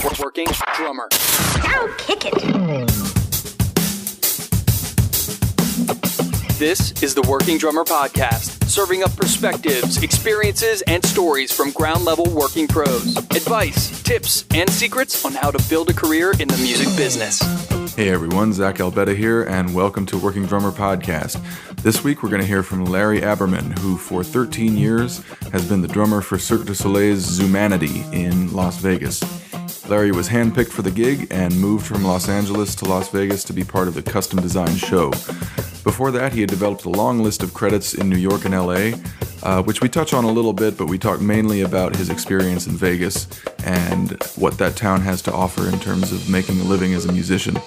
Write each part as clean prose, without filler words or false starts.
Working drummer. Now kick it. This is the Working Drummer Podcast, serving up perspectives, experiences, and stories from ground-level working pros. Advice, tips, and secrets on how to build a career in the music business. Hey everyone, Zack Albetta here, and welcome to Working Drummer Podcast. This week we're going to hear from Larry Aberman, who for 13 years has been the drummer for Cirque du Soleil's Zumanity in Las Vegas. Larry was handpicked for the gig and moved from Los Angeles to Las Vegas to be part of the custom design show. Before that, he had developed a long list of credits in New York and LA, which we touch on a little bit, but we talk mainly about his experience in Vegas and what that town has to offer in terms of making a living as a musician.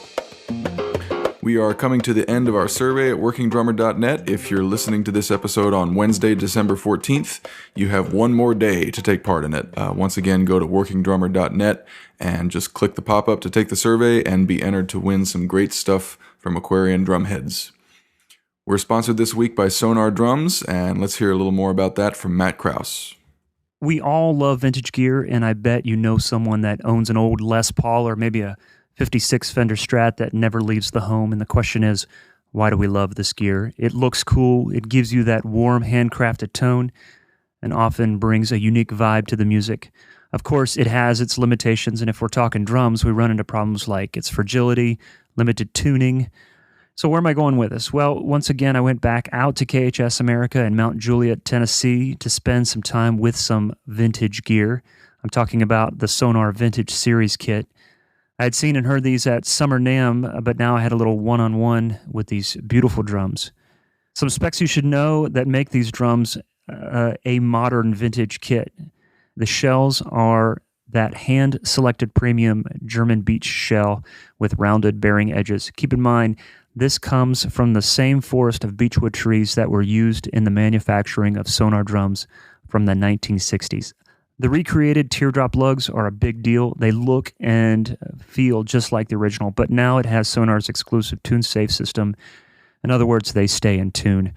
We are coming to the end of our survey at workingdrummer.net. If you're listening to this episode on Wednesday, December 14th, you have one more day to take part in it. Once again, go to workingdrummer.net and just click the pop-up to take the survey and be entered to win some great stuff from Aquarian Drumheads. We're sponsored this week by Sonar Drums, and let's hear a little more about that from Matt Krause. We all love vintage gear, and I bet you know someone that owns an old Les Paul or maybe a 56 Fender Strat that never leaves the home. And the question is, why do we love this gear? It looks cool, it gives you that warm, handcrafted tone, and often brings a unique vibe to the music. Of course, it has its limitations, and if we're talking drums, we run into problems like its fragility, limited tuning. So where am I going with this? Well, once again, I went back out to KHS America in Mount Juliet, Tennessee to spend some time with some vintage gear. I'm talking about the Sonar Vintage Series kit. I had seen and heard these at Summer NAMM, but now I had a little one-on-one with these beautiful drums. Some specs you should know that make these drums a modern vintage kit. The shells are that hand-selected premium German beech shell with rounded bearing edges. Keep in mind, this comes from the same forest of beechwood trees that were used in the manufacturing of Sonar drums from the 1960s. The recreated teardrop lugs are a big deal. They look and feel just like the original, but now it has Sonar's exclusive tune-safe system. In other words, they stay in tune.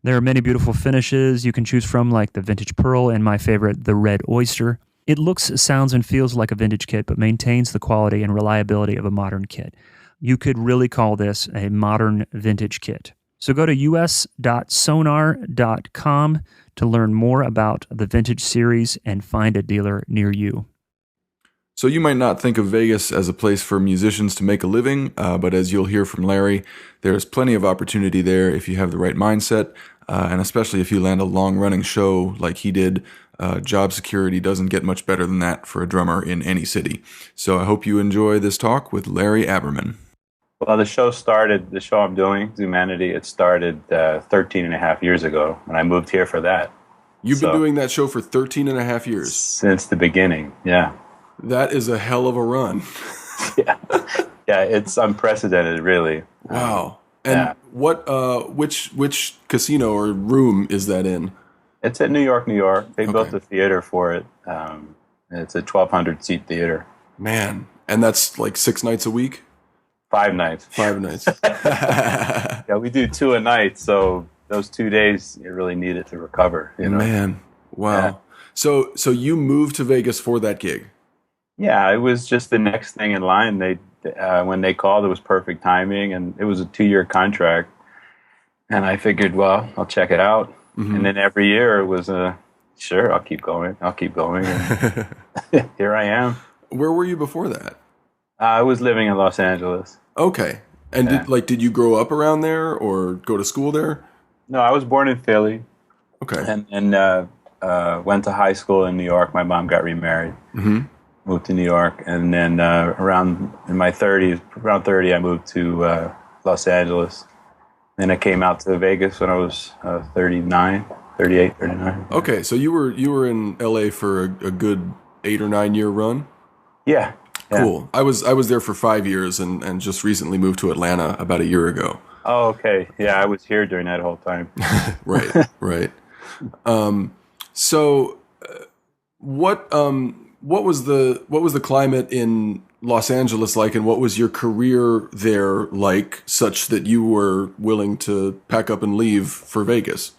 There are many beautiful finishes you can choose from, like the Vintage Pearl and my favorite, the Red Oyster. It looks, sounds, and feels like a vintage kit, but maintains the quality and reliability of a modern kit. You could really call this a modern vintage kit. So go to us.sonar.com to learn more about the vintage series and find a dealer near you. So you might not think of Vegas as a place for musicians to make a living, but as you'll hear from Larry, there's plenty of opportunity there if you have the right mindset, and especially if you land a long-running show like he did. Job security doesn't get much better than that for a drummer in any city. So I hope you enjoy this talk with Larry Aberman. Well, the show I'm doing, Zumanity, it started 13 and a half years ago, and I moved here for that. You've been doing that show for 13 and a half years? Since the beginning, yeah. That is a hell of a run. Yeah, it's unprecedented, really. Wow. And what, which casino or room is that in? It's at New York, New York. They built a theater for it. It's a 1,200-seat theater. Man, and that's like 6 nights a week? 5 nights. 5 nights. Yeah, we do 2 a night, so those 2 days you really need it to recover. You know? Man, wow. Yeah. So you moved to Vegas for that gig? Yeah, it was just the next thing in line. They when they called, it was perfect timing, and it was a 2-year contract. And I figured, well, I'll check it out. Mm-hmm. And then every year it was sure, I'll keep going. And here I am. Where were you before that? I was living in Los Angeles. Okay. And did you grow up around there or go to school there? No, I was born in Philly. Okay. And went to high school in New York. My mom got remarried. Mm-hmm. Moved to New York. And then around 30, I moved to Los Angeles. Then I came out to Vegas when I was 39. Okay, so you were in LA for a good 8 or 9 year run? Yeah. Cool. I was there for 5 years and just recently moved to Atlanta about a year ago. Oh, okay. Yeah, I was here during that whole time. Right. So what was the climate in Los Angeles like, and what was your career there like, such that you were willing to pack up and leave for Vegas?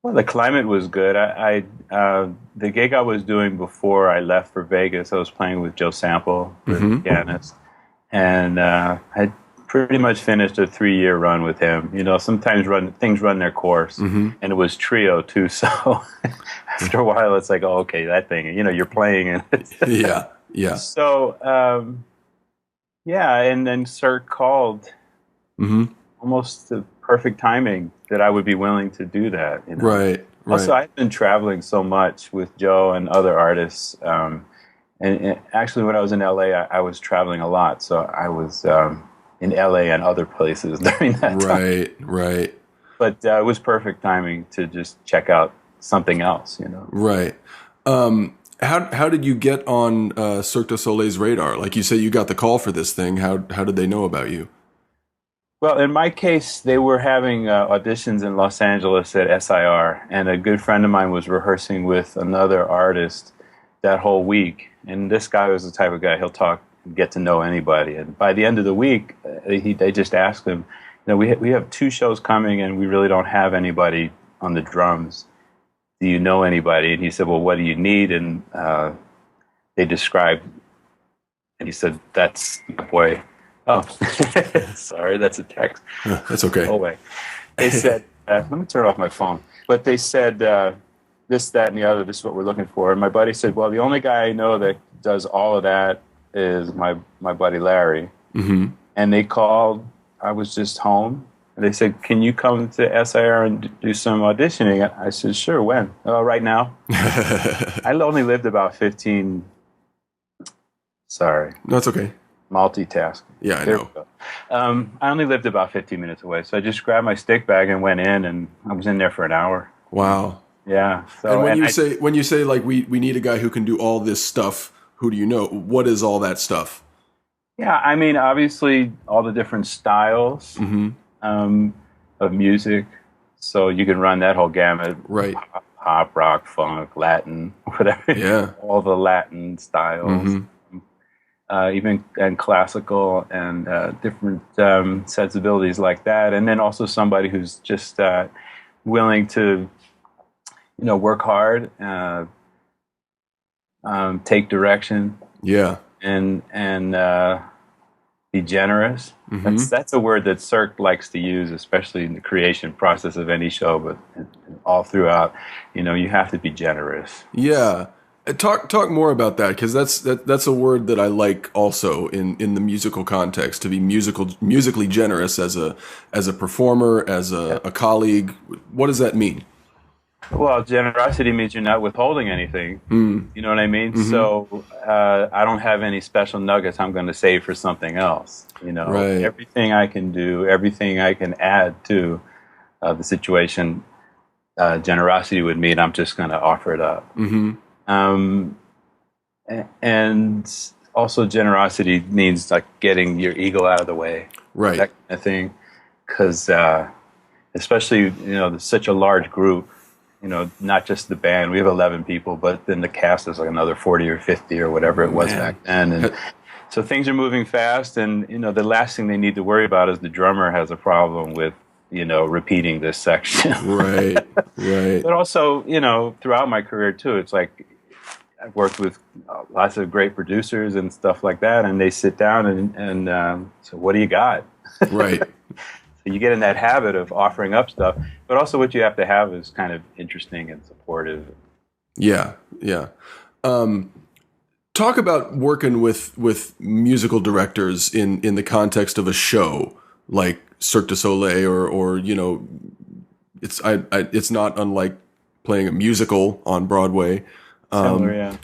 Well, the climate was good. The gig I was doing before I left for Vegas, I was playing with Joe Sample, the pianist, and I pretty much finished a 3-year run with him. You know, sometimes things run their course, and it was trio too. So after a while, it's like, oh, okay, that thing. You know, you're playing it. Yeah. So and then Cirque called. Almost the perfect timing that I would be willing to do that. You know? Right. Also, I've been traveling so much with Joe and other artists. And actually, when I was in LA, I was traveling a lot. So I was in LA and other places during that time. Right. But it was perfect timing to just check out something else, you know. Right. How did you get on Cirque du Soleil's radar? Like you say, you got the call for this thing. How did they know about you? Well, in my case, they were having auditions in Los Angeles at SIR, and a good friend of mine was rehearsing with another artist that whole week. And this guy was the type of guy, he'll talk, get to know anybody. And by the end of the week, they just asked him, you know, we have 2 shows coming, and we really don't have anybody on the drums. Do you know anybody? And he said, well, what do you need? And they described, and he said, that's my boy. Oh, sorry, that's a text. That's okay. Oh, wait. They said, let me turn off my phone. But they said this, that, and the other, this is what we're looking for. And my buddy said, well, the only guy I know that does all of that is my buddy Larry. And they called, I was just home, and they said, can you come to SIR and do some auditioning? I said, sure, when? Right now. I only lived about 15, sorry. No, it's okay. Multitasking. Yeah, I know. I only lived about 15 minutes away, so I just grabbed my stick bag and went in, and I was in there for an hour. Wow. Yeah. So, and when you say like we need a guy who can do all this stuff, who do you know? What is all that stuff? Yeah, I mean, obviously all the different styles of music, so you can run that whole gamut. Right. Pop, rock, funk, Latin, whatever. Yeah. All the Latin styles. Even and classical and different sensibilities like that, and then also somebody who's just willing to, you know, work hard, take direction, and be generous. That's a word that Cirque likes to use, especially in the creation process of any show, but all throughout. You know, you have to be generous. Yeah. Talk more about that, because that's a word that I like also in the musical context, to be musically generous as a performer, as a colleague. What does that mean? Well, generosity means you're not withholding anything. You know what I mean? So I don't have any special nuggets I'm going to save for something else. You know, everything I can do, everything I can add to the situation, generosity would mean I'm just going to offer it up. And also generosity means like getting your ego out of the way, right? That kind of thing, because especially, you know, there's such a large group. You know, not just the band. We have 11 people, but then the cast is like another 40 or 50 or whatever it was back then. And so things are moving fast, and you know, the last thing they need to worry about is the drummer has a problem with, you know, repeating this section. Right. But also, you know, throughout my career too, it's like I've worked with lots of great producers and stuff like that, and they sit down and so what do you got? Right. So you get in that habit of offering up stuff, but also what you have to have is kind of interesting and supportive. Yeah. Talk about working with musical directors in the context of a show like Cirque du Soleil, or you know, it's not unlike playing a musical on Broadway. Similar,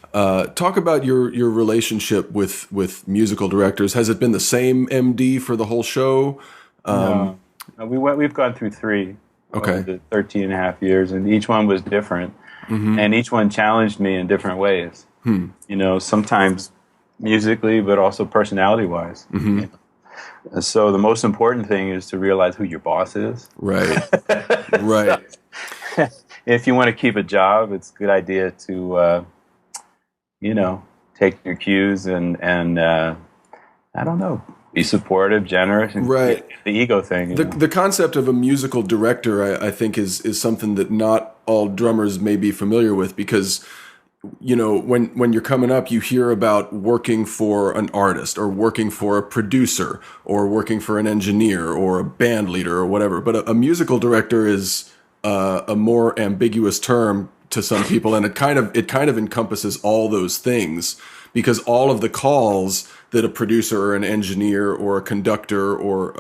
talk about your relationship with musical directors. Has it been the same MD for the whole show? No. We've gone through 3 over the 13 and a half years, and each one was different, and each one challenged me in different ways. You know, sometimes musically, but also personality-wise. You know? So the most important thing is to realize who your boss is. Right. If you want to keep a job, it's a good idea to, you know, take your cues and I don't know, be supportive, generous, and the ego thing. The concept of a musical director, I think, is something that not all drummers may be familiar with, because when you're coming up, you hear about working for an artist or working for a producer or working for an engineer or a band leader or whatever. But a musical director is a more ambiguous term to some people, and it kind of encompasses all those things, because all of the calls that a producer or an engineer or a conductor or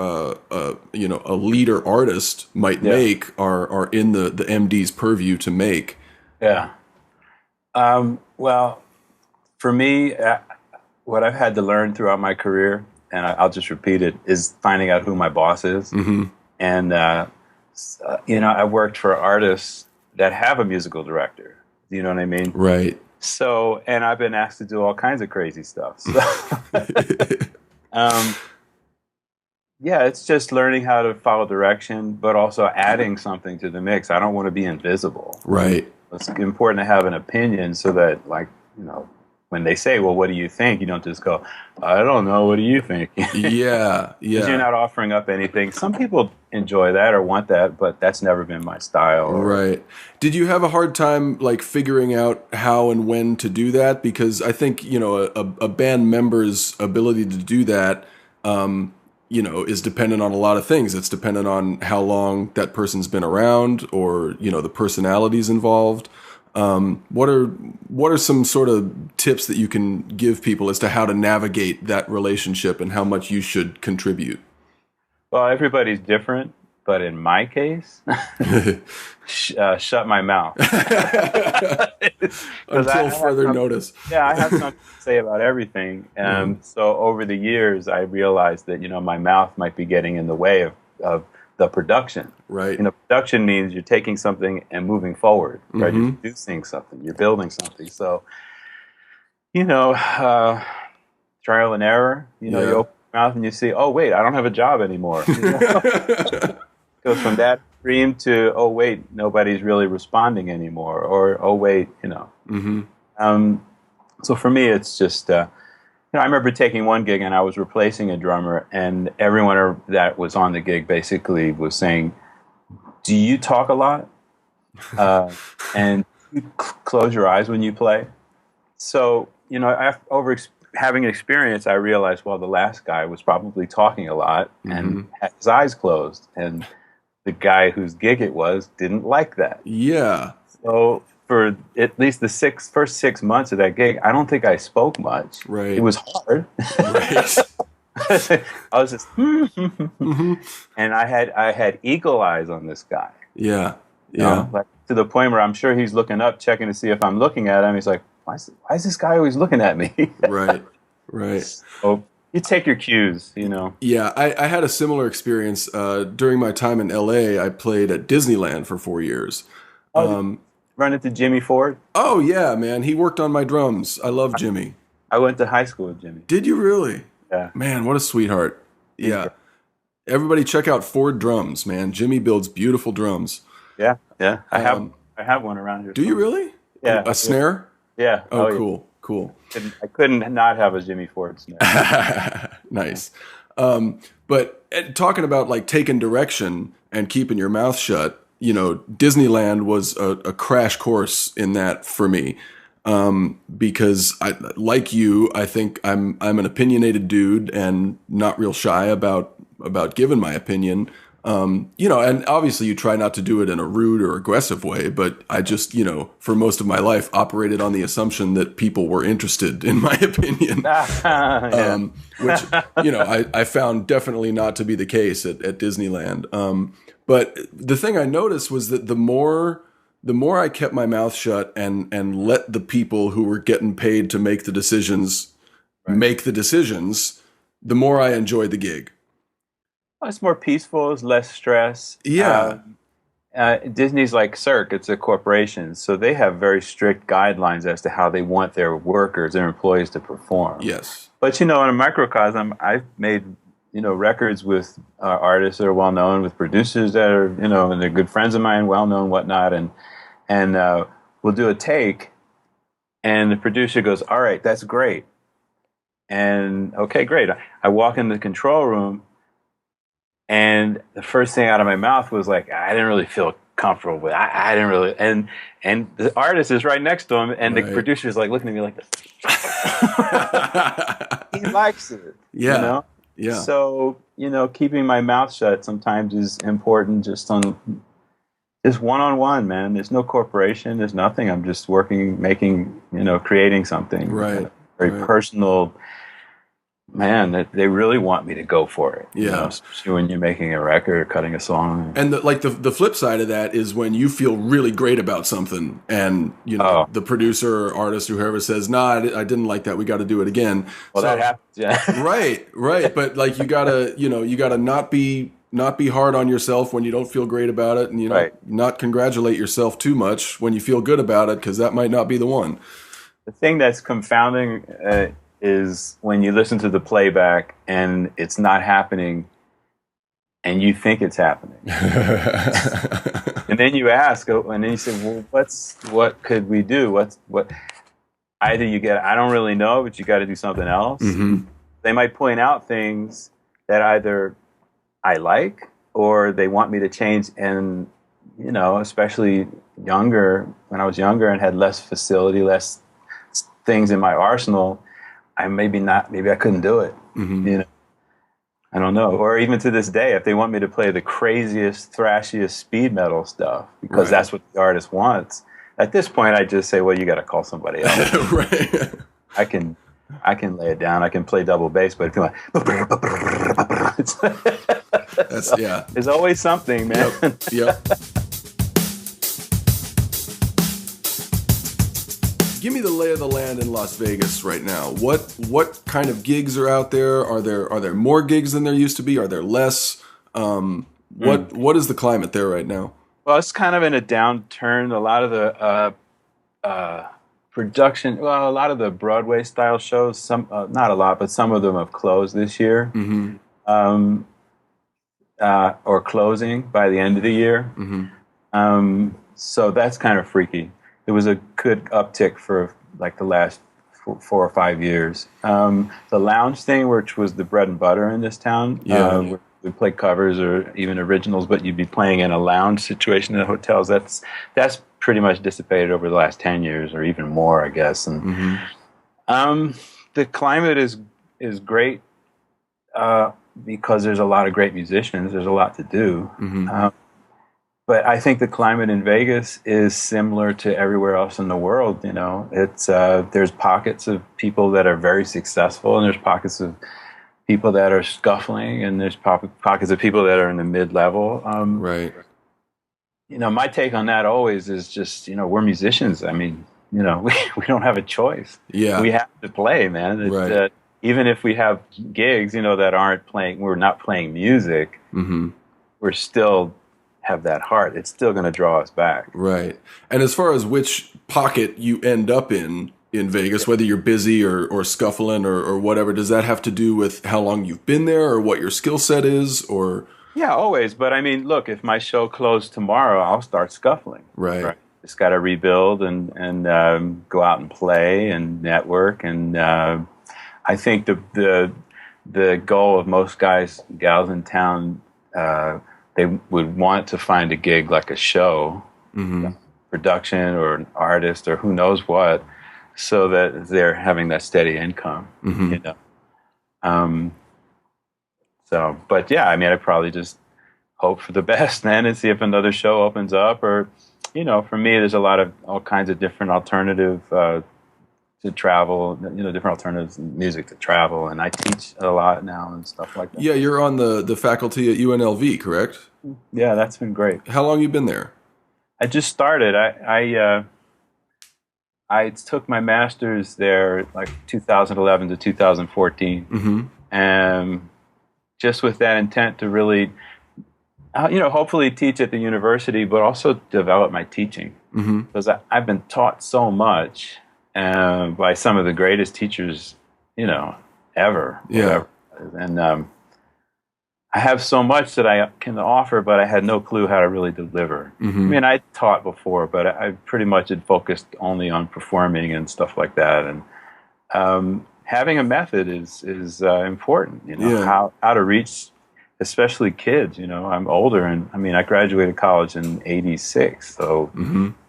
a leader artist might make are in the MD's purview to make. Yeah. Well, for me, what I've had to learn throughout my career, and I'll just repeat it, is finding out who my boss is. Mm-hmm. And, I worked for artists that have a musical director. Do you know what I mean? Right. So, and I've been asked to do all kinds of crazy stuff. So, it's just learning how to follow direction, but also adding something to the mix. I don't want to be invisible. Right. It's important to have an opinion so that, when they say, well, what do you think? You don't just go, I don't know, what do you think? Yeah. Because you're not offering up anything. Some people enjoy that or want that, but that's never been my style. Right. Did you have a hard time, figuring out how and when to do that? Because I think, a band member's ability to do that, is dependent on a lot of things. It's dependent on how long that person's been around, or, the personalities involved. What are some sort of tips that you can give people as to how to navigate that relationship and how much you should contribute? Well, everybody's different, but in my case, shut my mouth. Until further notice. Yeah, I have something to say about everything. So over the years, I realized that, my mouth might be getting in the way of the production. Right. Production means you're taking something and moving forward, right? Mm-hmm. You're producing something, you're building something. So, trial and error, you open your mouth and you see, oh, wait, I don't have a job anymore. Goes from that dream to, oh, wait, nobody's really responding anymore. Or, oh, wait, Mm-hmm. So for me, it's just, I remember taking one gig and I was replacing a drummer, and everyone that was on the gig basically was saying, do you talk a lot? And you close your eyes when you play? So, having experience, I realized, well, the last guy was probably talking a lot and had his eyes closed. And the guy whose gig it was didn't like that. Yeah. So for at least the first 6 months of that gig, I don't think I spoke much. Right. It was hard. Right. I was just, and I had eagle eyes on this guy. Yeah. Yeah. To the point where I'm sure he's looking up, checking to see if I'm looking at him. He's like, why is this guy always looking at me? Right. Right. So you take your cues, Yeah, I had a similar experience during my time in LA. I played at Disneyland for 4 years. Run into Jimmy Ford? Oh, yeah, man. He worked on my drums. I love Jimmy. I went to high school with Jimmy. Did you really? Yeah. Man, what a sweetheart. Yeah. Everybody check out Ford Drums, man. Jimmy builds beautiful drums. Yeah, yeah. I have one around here. Do you really? Yeah. A snare? Yeah. Oh, cool. Cool. I couldn't not have a Jimmy Ford snare. Nice. But talking about taking direction and keeping your mouth shut, Disneyland was a crash course in that for me. Because I think I'm an opinionated dude and not real shy about giving my opinion. And obviously you try not to do it in a rude or aggressive way, but I just, for most of my life operated on the assumption that people were interested in my opinion. Which, I found definitely not to be the case at Disneyland. But the thing I noticed was that the more I kept my mouth shut and let the people who were getting paid to make the decisions make the decisions, the more I enjoyed the gig. Well, it's more peaceful. It's less stress. Yeah. Disney's like Cirque. It's a corporation, so they have very strict guidelines as to how they want their workers, their employees to perform. Yes. But, in a microcosm, I've made, records with artists that are well-known, with producers that are, and they're good friends of mine, well-known, whatnot, and we'll do a take, and the producer goes, all right, that's great. And, okay, great. I walk in the control room, and the first thing out of my mouth was like, I didn't really feel comfortable with. I didn't really, and the artist is right next to him, and the producer's like looking at me like this. He likes it. Yeah. You know? Yeah. So, keeping my mouth shut sometimes is important, just one-on-one, man. There's no corporation. There's nothing. I'm just working, making, creating something. Right. Very personal. Man, that they really want me to go for it. Yeah. Especially when you're making a record or cutting a song. And the flip side of that is when you feel really great about something, and the producer or artist or whoever says, "Nah, I didn't like that. We got to do it again." Well, that happens. Yeah. Right. But like you gotta not be hard on yourself when you don't feel great about it, and not congratulate yourself too much when you feel good about it, because that might not be the one. The thing that's confounding is when you listen to the playback and it's not happening, and you think it's happening, and then you ask, and then you say, "Well, what could we do? What?" Either you get, I don't really know, but you got to do something else. Mm-hmm. They might point out things that either I like or they want me to change, and especially when I was younger and had less facility, less things in my arsenal. Maybe I couldn't do it. Mm-hmm. I don't know. Or even to this day, if they want me to play the craziest, thrashiest speed metal stuff, because that's what the artist wants. At this point, I just say, well, you got to call somebody else. Right. I can lay it down. I can play double bass, but if you want, there's always something, man. Yep. Give me the lay of the land in Las Vegas right now. What kind of gigs are out there? Are there more gigs than there used to be? Are there less? What is the climate there right now? Well, it's kind of in a downturn. A lot of the production, a lot of the Broadway style shows, not a lot, but some of them have closed this year, or closing by the end of the year. Mm-hmm. So that's kind of freaky. It was a good uptick for like the last 4 or 5 years. The lounge thing, which was the bread and butter in this town, we play covers or even originals, but you'd be playing in a lounge situation in hotels. That's pretty much dissipated over the last 10 years or even more, I guess. And the climate is great because there's a lot of great musicians. There's a lot to do. But I think the climate in Vegas is similar to everywhere else in the world. It's there's pockets of people that are very successful, and there's pockets of people that are scuffling, and there's pockets of people that are in the mid-level. Right. My take on that always is just, we're musicians. I mean, we don't have a choice. Yeah. We have to play, man. Right. Even if we have gigs, that aren't playing, we're not playing music. We're still have that heart. It's still going to draw us back. Right. And as far as which pocket you end up in Vegas, whether you're busy or scuffling or whatever, does that have to do with how long you've been there or what your skill set is? Or yeah, always. But I mean, look, if my show closed tomorrow, I'll start scuffling. Right. Just got to rebuild and go out and play and network. And I think the goal of most guys, gals in town, they would want to find a gig like a show, production or an artist or who knows what, so that they're having that steady income, But yeah, I mean, I probably just hope for the best, man, and see if another show opens up. Or, for me, there's all kinds of different alternative to travel, different alternatives in music to travel. And I teach a lot now and stuff like that. Yeah, you're on the faculty at UNLV, correct? Yeah, that's been great. How long you been there? I just started. I took my master's there like 2011 to 2014. And just with that intent to really, hopefully teach at the university, but also develop my teaching. Because I've been taught so much by some of the greatest teachers, ever. Yeah. And I have so much that I can offer, but I had no clue how to really deliver. I mean, I taught before, but I pretty much had focused only on performing and stuff like that. And having a method is important. How to reach especially kids, you know, I'm older, and I mean, I graduated college in '86, so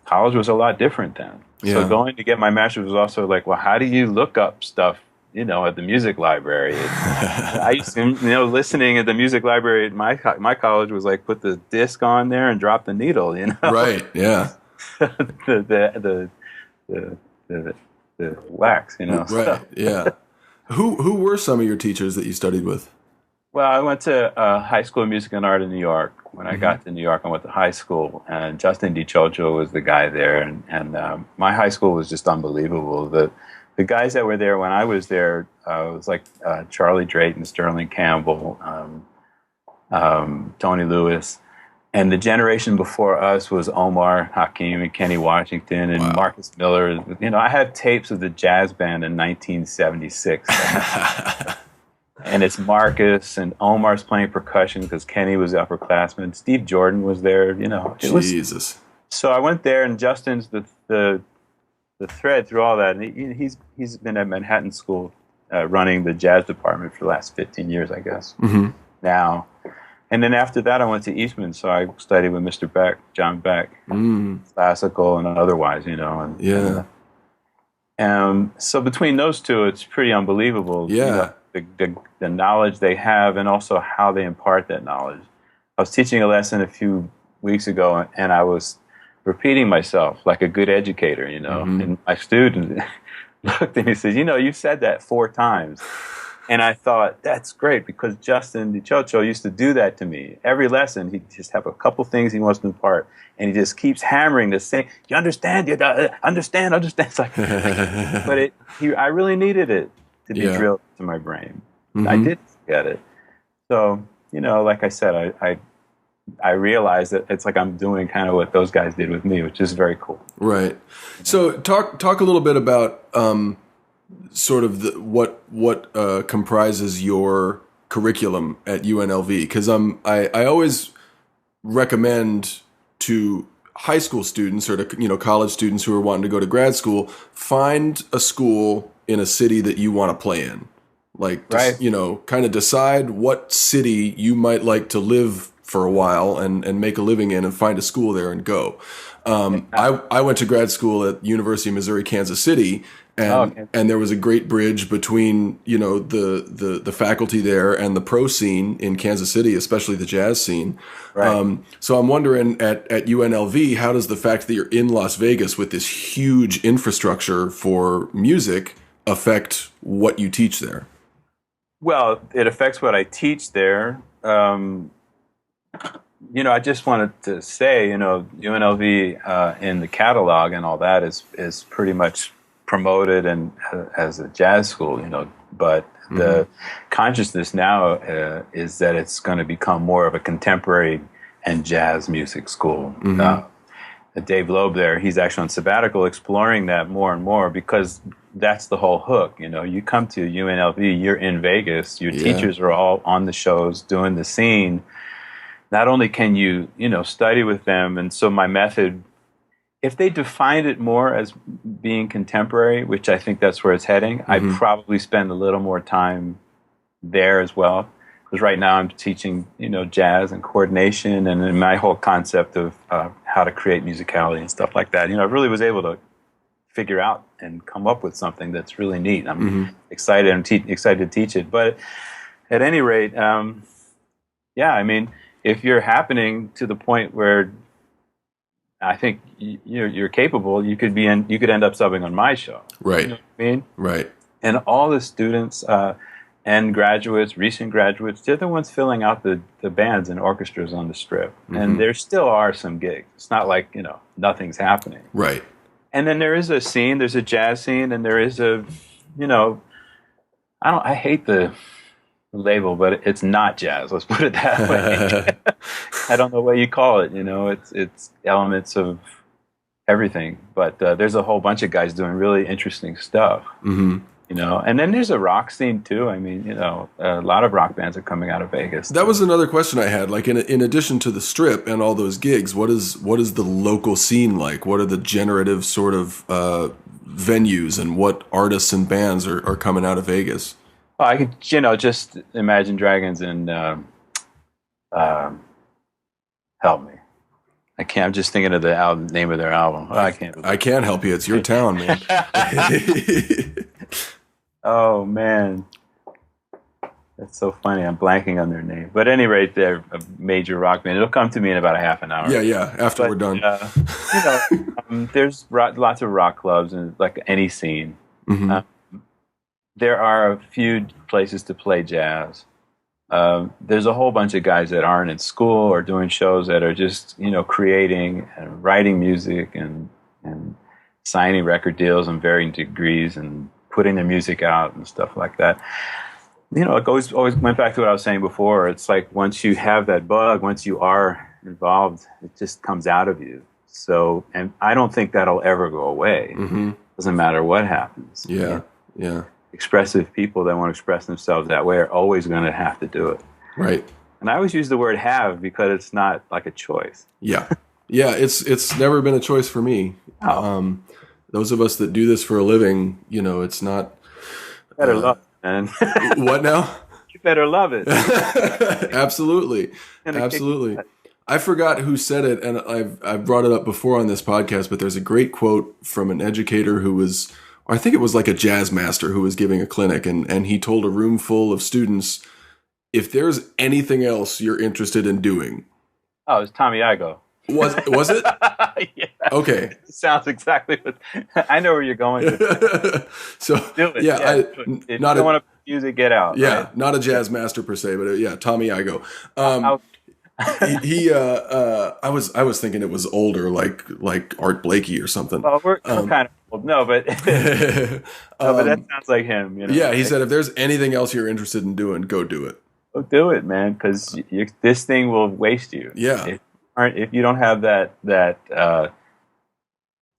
college was a lot different then. Yeah. So going to get my master's was also like, well, how do you look up stuff, you know, at the music library? I used to, you know, listening at the music library at my college was like, put the disc on there and drop the needle, you know? Right. Yeah. the wax, you know? Right. Stuff. Yeah. Who were some of your teachers that you studied with? Well, I went to high school of music and art in New York. When I got to New York, I went to high school, and Justin DiCioccio was the guy there. And my high school was just unbelievable. The guys that were there when I was there was like Charlie Drayton, Sterling Campbell, Tony Lewis. And the generation before us was Omar Hakim and Kenny Washington and Marcus Miller. You know, I have tapes of the jazz band in 1976. And it's Marcus, and Omar's playing percussion because Kenny was the upperclassman. Steve Jordan was there, you know. Jesus. So I went there, and Justin's the thread through all that. And he's been at Manhattan School running the jazz department for the last 15 years, I guess, now. And then after that, I went to Eastman, so I studied with Mr. Beck, John Beck, classical and otherwise, you know. And so between those two, it's pretty unbelievable. Yeah. You know, the knowledge they have, and also how they impart that knowledge. I was teaching a lesson a few weeks ago, and I was repeating myself like a good educator, you know. And my student looked and he said, you know, you said that 4 times. And I thought, that's great, because Justin DiCioccio used to do that to me. Every lesson, he'd just have a couple things he wants to impart, and he just keeps hammering the same, you understand? You understand? It's like, but I really needed it to be drilled into my brain. I did get it. So, you know, like I said, I realized that it's like I'm doing kind of what those guys did with me, which is very cool. Right. So talk a little bit about sort of what comprises your curriculum at UNLV, because I always recommend to high school students or to, you know, college students who are wanting to go to grad school, find a school in a city that you want to play in. Like, you know, kind of decide what city you might like to live for a while and make a living in, and find a school there and go. I went to grad school at University of Missouri, Kansas City, and there was a great bridge between, you know, the faculty there and the pro scene in Kansas City, especially the jazz scene. Right. So I'm wondering at UNLV, how does the fact that you're in Las Vegas with this huge infrastructure for music affect what you teach there? Well, it affects what I teach there. You know, I just wanted to say, you know, UNLV in the catalog and all that is pretty much promoted and as a jazz school, you know, but the consciousness now is that it's going to become more of a contemporary and jazz music school. Dave Loeb there, he's actually on sabbatical exploring that more and more, because that's the whole hook. You know, you come to UNLV, you're in Vegas, your teachers are all on the shows doing the scene. Not only can you, you know, study with them, and so my method, if they defined it more as being contemporary, which I think that's where it's heading, I'd probably spend a little more time there as well. Because right now I'm teaching, you know, jazz and coordination, and my whole concept of how to create musicality and stuff like that. You know, I really was able to figure out and come up with something that's really neat. I'm excited. I'm excited to teach it. But at any rate, yeah, I mean, if you're happening to the point where I think you're capable, you could end up subbing on my show. Right. You know what I mean? Right. And all the students and graduates, recent graduates, they're the ones filling out the bands and orchestras on the Strip. And there still are some gigs. It's not like, you know, nothing's happening. Right. And then there is a scene, there's a jazz scene, and there is a, you know, I hate the label, but it's not jazz. Let's put it that way. I don't know what you call it. You know, it's elements of everything. But there's a whole bunch of guys doing really interesting stuff. You know, and then there's a rock scene too. I mean, you know, a lot of rock bands are coming out of Vegas. That was another question I had. Like, in addition to the Strip and all those gigs, what is the local scene like? What are the generative sort of venues, and what artists and bands are coming out of Vegas? Well, I could, you know, just Imagine Dragons and Help me. I can't. I'm just thinking of the name of their album. Oh, I can't. I can't help you. It's your town, man. Oh man, that's so funny. I'm blanking on their name. But at any rate, they're a major rock band. It'll come to me in about a half an hour. Yeah. After we're done. There's lots of rock clubs and like any scene. Mm-hmm. There are a few places to play jazz. There's a whole bunch of guys that aren't in school or doing shows that are just, creating and writing music and signing record deals in varying degrees and putting their music out and stuff like that. It always went back to what I was saying before. It's like once you have that bug, once you are involved, it just comes out of you. So, and I don't think that'll ever go away. Mm-hmm. Doesn't matter what happens. Yeah. Expressive people that want to express themselves that way are always going to have to do it. Right. And I always use the word have because it's not like a choice. Yeah. It's never been a choice for me. Oh. Those of us that do this for a living, it's not. You better love it, man. What now? You better love it. Absolutely. I forgot who said it, and I've brought it up before on this podcast, but there's a great quote from an educator who was, I think it was like a jazz master who was giving a clinic, and he told a room full of students, if there's anything else you're interested in doing. Oh, it's Tommy Igoe. Was it? Yeah. Okay. It sounds exactly what I know where you're going to. So do it. Yeah, if you don't want to music, get out. Yeah, right? Not a jazz master per se, but Tommy Igoe. I was thinking it was older, like Art Blakey or something. Well, we're kind of old. No, but but that sounds like him. Yeah, he said if there's anything else you're interested in doing, go do it. Go do it, man, because this thing will waste you. Yeah. If you don't have that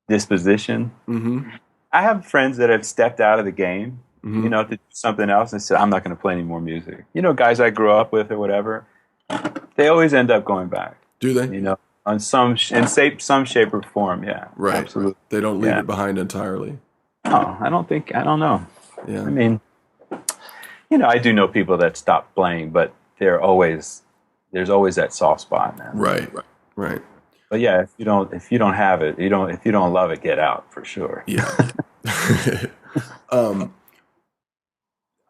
disposition. Mm-hmm. I have friends that have stepped out of the game, mm-hmm. To do something else and said, I'm not going to play any more music. Guys I grew up with or whatever, they always end up going back. Do they? On some shape or form, yeah. Right. Absolutely. They don't leave it behind entirely. No, I don't know. Yeah. I mean, I do know people that stop playing, but there's always that soft spot, man. Right. But yeah, if you don't have it, if you don't love it, get out for sure. Yeah.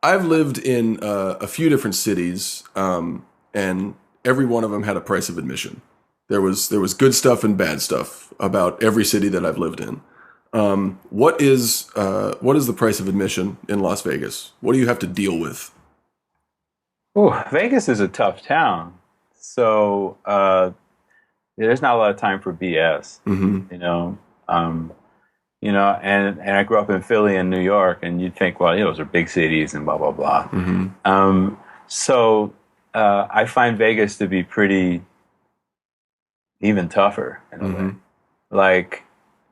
I've lived in a few different cities, and every one of them had a price of admission. There was good stuff and bad stuff about every city that I've lived in. What is the price of admission in Las Vegas? What do you have to deal with? Oh, Vegas is a tough town. So there's not a lot of time for BS, mm-hmm. And I grew up in Philly and New York, and you'd think, well, those are big cities and blah blah blah. Mm-hmm. So I find Vegas to be pretty even tougher in a way. Like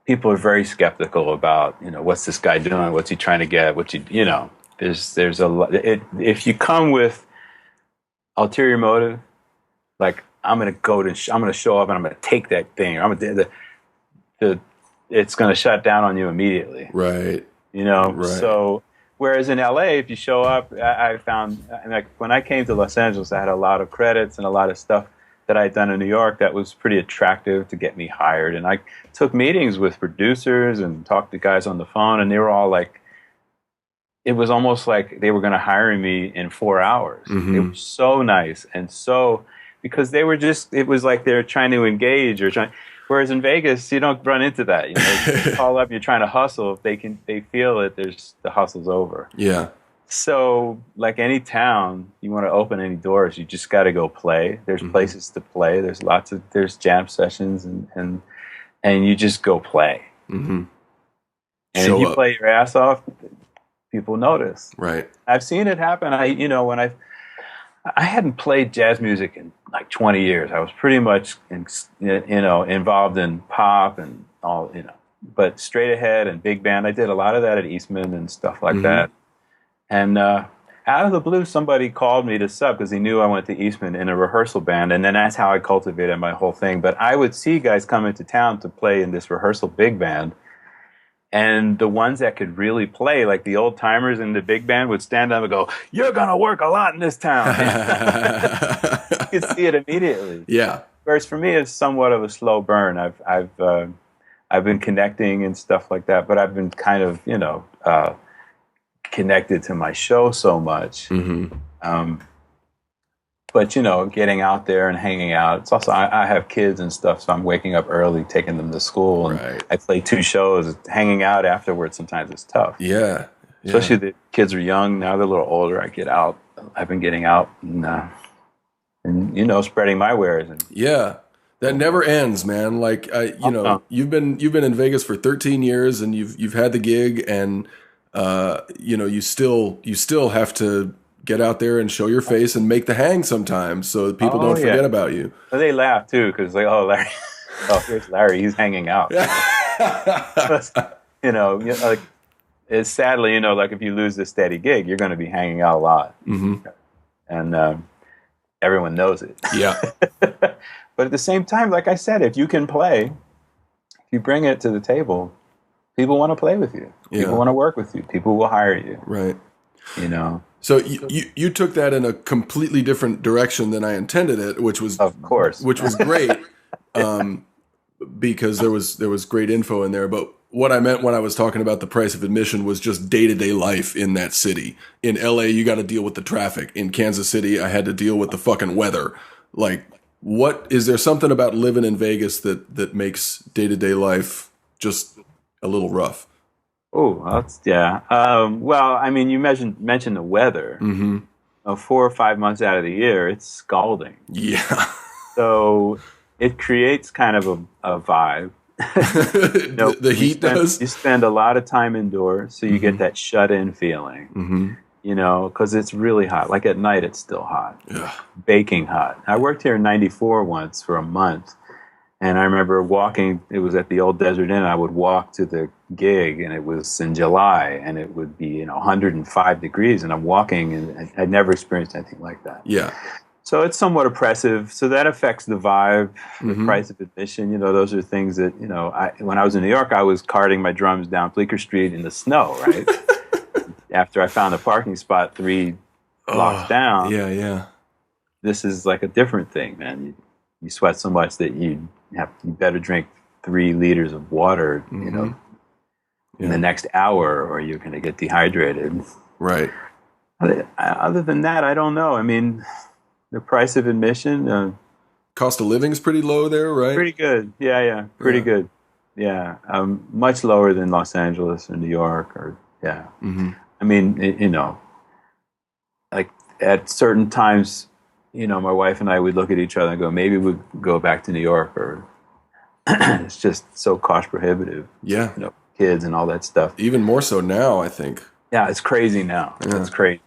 people are very skeptical about what's this guy doing, what's he trying to get, there's a lot. If you come with ulterior motive, like I'm going to show up and I'm going to take that thing. It's going to shut down on you immediately. Right. Right. So whereas in LA, if you show up, I found like when I came to Los Angeles, I had a lot of credits and a lot of stuff that I had done in New York that was pretty attractive to get me hired. And I took meetings with producers and talked to guys on the phone, and they were all like, it was almost like they were going to hire me in 4 hours. Mm-hmm. It was so nice and so. Because it was like they're trying to engage whereas in Vegas, you don't run into that. You call up, you're trying to hustle. If they feel it, the hustle's over. Yeah. So like any town, you want to open any doors, you just got to go play. There's mm-hmm. places to play. There's jam sessions and you just go play. Mm-hmm. And if you play your ass off, people notice. Right. I've seen it happen. I hadn't played jazz music in like 20 years. I was pretty much, involved in pop and all, but straight ahead and big band. I did a lot of that at Eastman and stuff like mm-hmm. that. And out of the blue, somebody called me to sub because he knew I went to Eastman in a rehearsal band. And then that's how I cultivated my whole thing. But I would see guys come into town to play in this rehearsal big band. And the ones that could really play, like the old timers in the big band, would stand up and go, "You're going to work a lot in this town." could see it immediately. Yeah. Whereas for me, it's somewhat of a slow burn. I've been connecting and stuff like that, but I've been kind of, connected to my show so much. But, getting out there and hanging out. It's also, I have kids and stuff, so I'm waking up early, taking them to school. And Right. I play 2 shows. Hanging out afterwards sometimes is tough. Yeah. Especially the kids are young. Now they're a little older. I get out. I've been getting out and spreading my wares. And, Yeah. That never ends, man. Like, you've been in Vegas for 13 years and you've had the gig and, you still have to get out there and show your face and make the hang sometimes so that people don't forget about you. Well, they laugh too because like, oh, Larry, here's Larry, he's hanging out. Like it's sadly, like if you lose the steady gig, you're going to be hanging out a lot, and everyone knows it. Yeah. But at the same time, like I said, if you can play, if you bring it to the table, people want to play with you. Yeah. People want to work with you. People will hire you. Right. So you took that in a completely different direction than I intended it, which was great, because there was great info in there. But what I meant when I was talking about the price of admission was just day-to-day life in that city. In LA, you got to deal with the traffic. In Kansas City, I had to deal with the fucking weather. Like, is there something about living in Vegas that makes day-to-day life just a little rough? Oh, yeah. Well, I mean, you mentioned the weather. 4 or 5 months out of the year, it's scalding. Yeah. So it creates kind of a vibe. The heat does? You spend a lot of time indoors, so you get that shut-in feeling. Because it's really hot. Like at night, it's still hot. Yeah. Baking hot. I worked here in 94 once for a month. And I remember walking, it was at the old Desert Inn, I would walk to the gig, and it was in July, and it would be 105 degrees, and I'm walking, and I'd never experienced anything like that. Yeah. So it's somewhat oppressive. So that affects the vibe, the price of admission. Those are things that, when I was in New York, I was carting my drums down Bleecker Street in the snow, right? After I found a parking spot 3 blocks down. Yeah. This is like a different thing, man. You sweat so much that you better drink 3 liters of water, in the next hour, or you're going to get dehydrated. Right. Other than that, I don't know. I mean, the price of admission, cost of living is pretty low there, right? Pretty good. Yeah. Pretty good. Yeah. Much lower than Los Angeles or New York I mean, like at certain times, my wife and I would look at each other and go, maybe we'd go back to New York, or it's just so cost prohibitive. Yeah. Kids and all that stuff. Even more so now, I think. Yeah, it's crazy now. Yeah. It's crazy.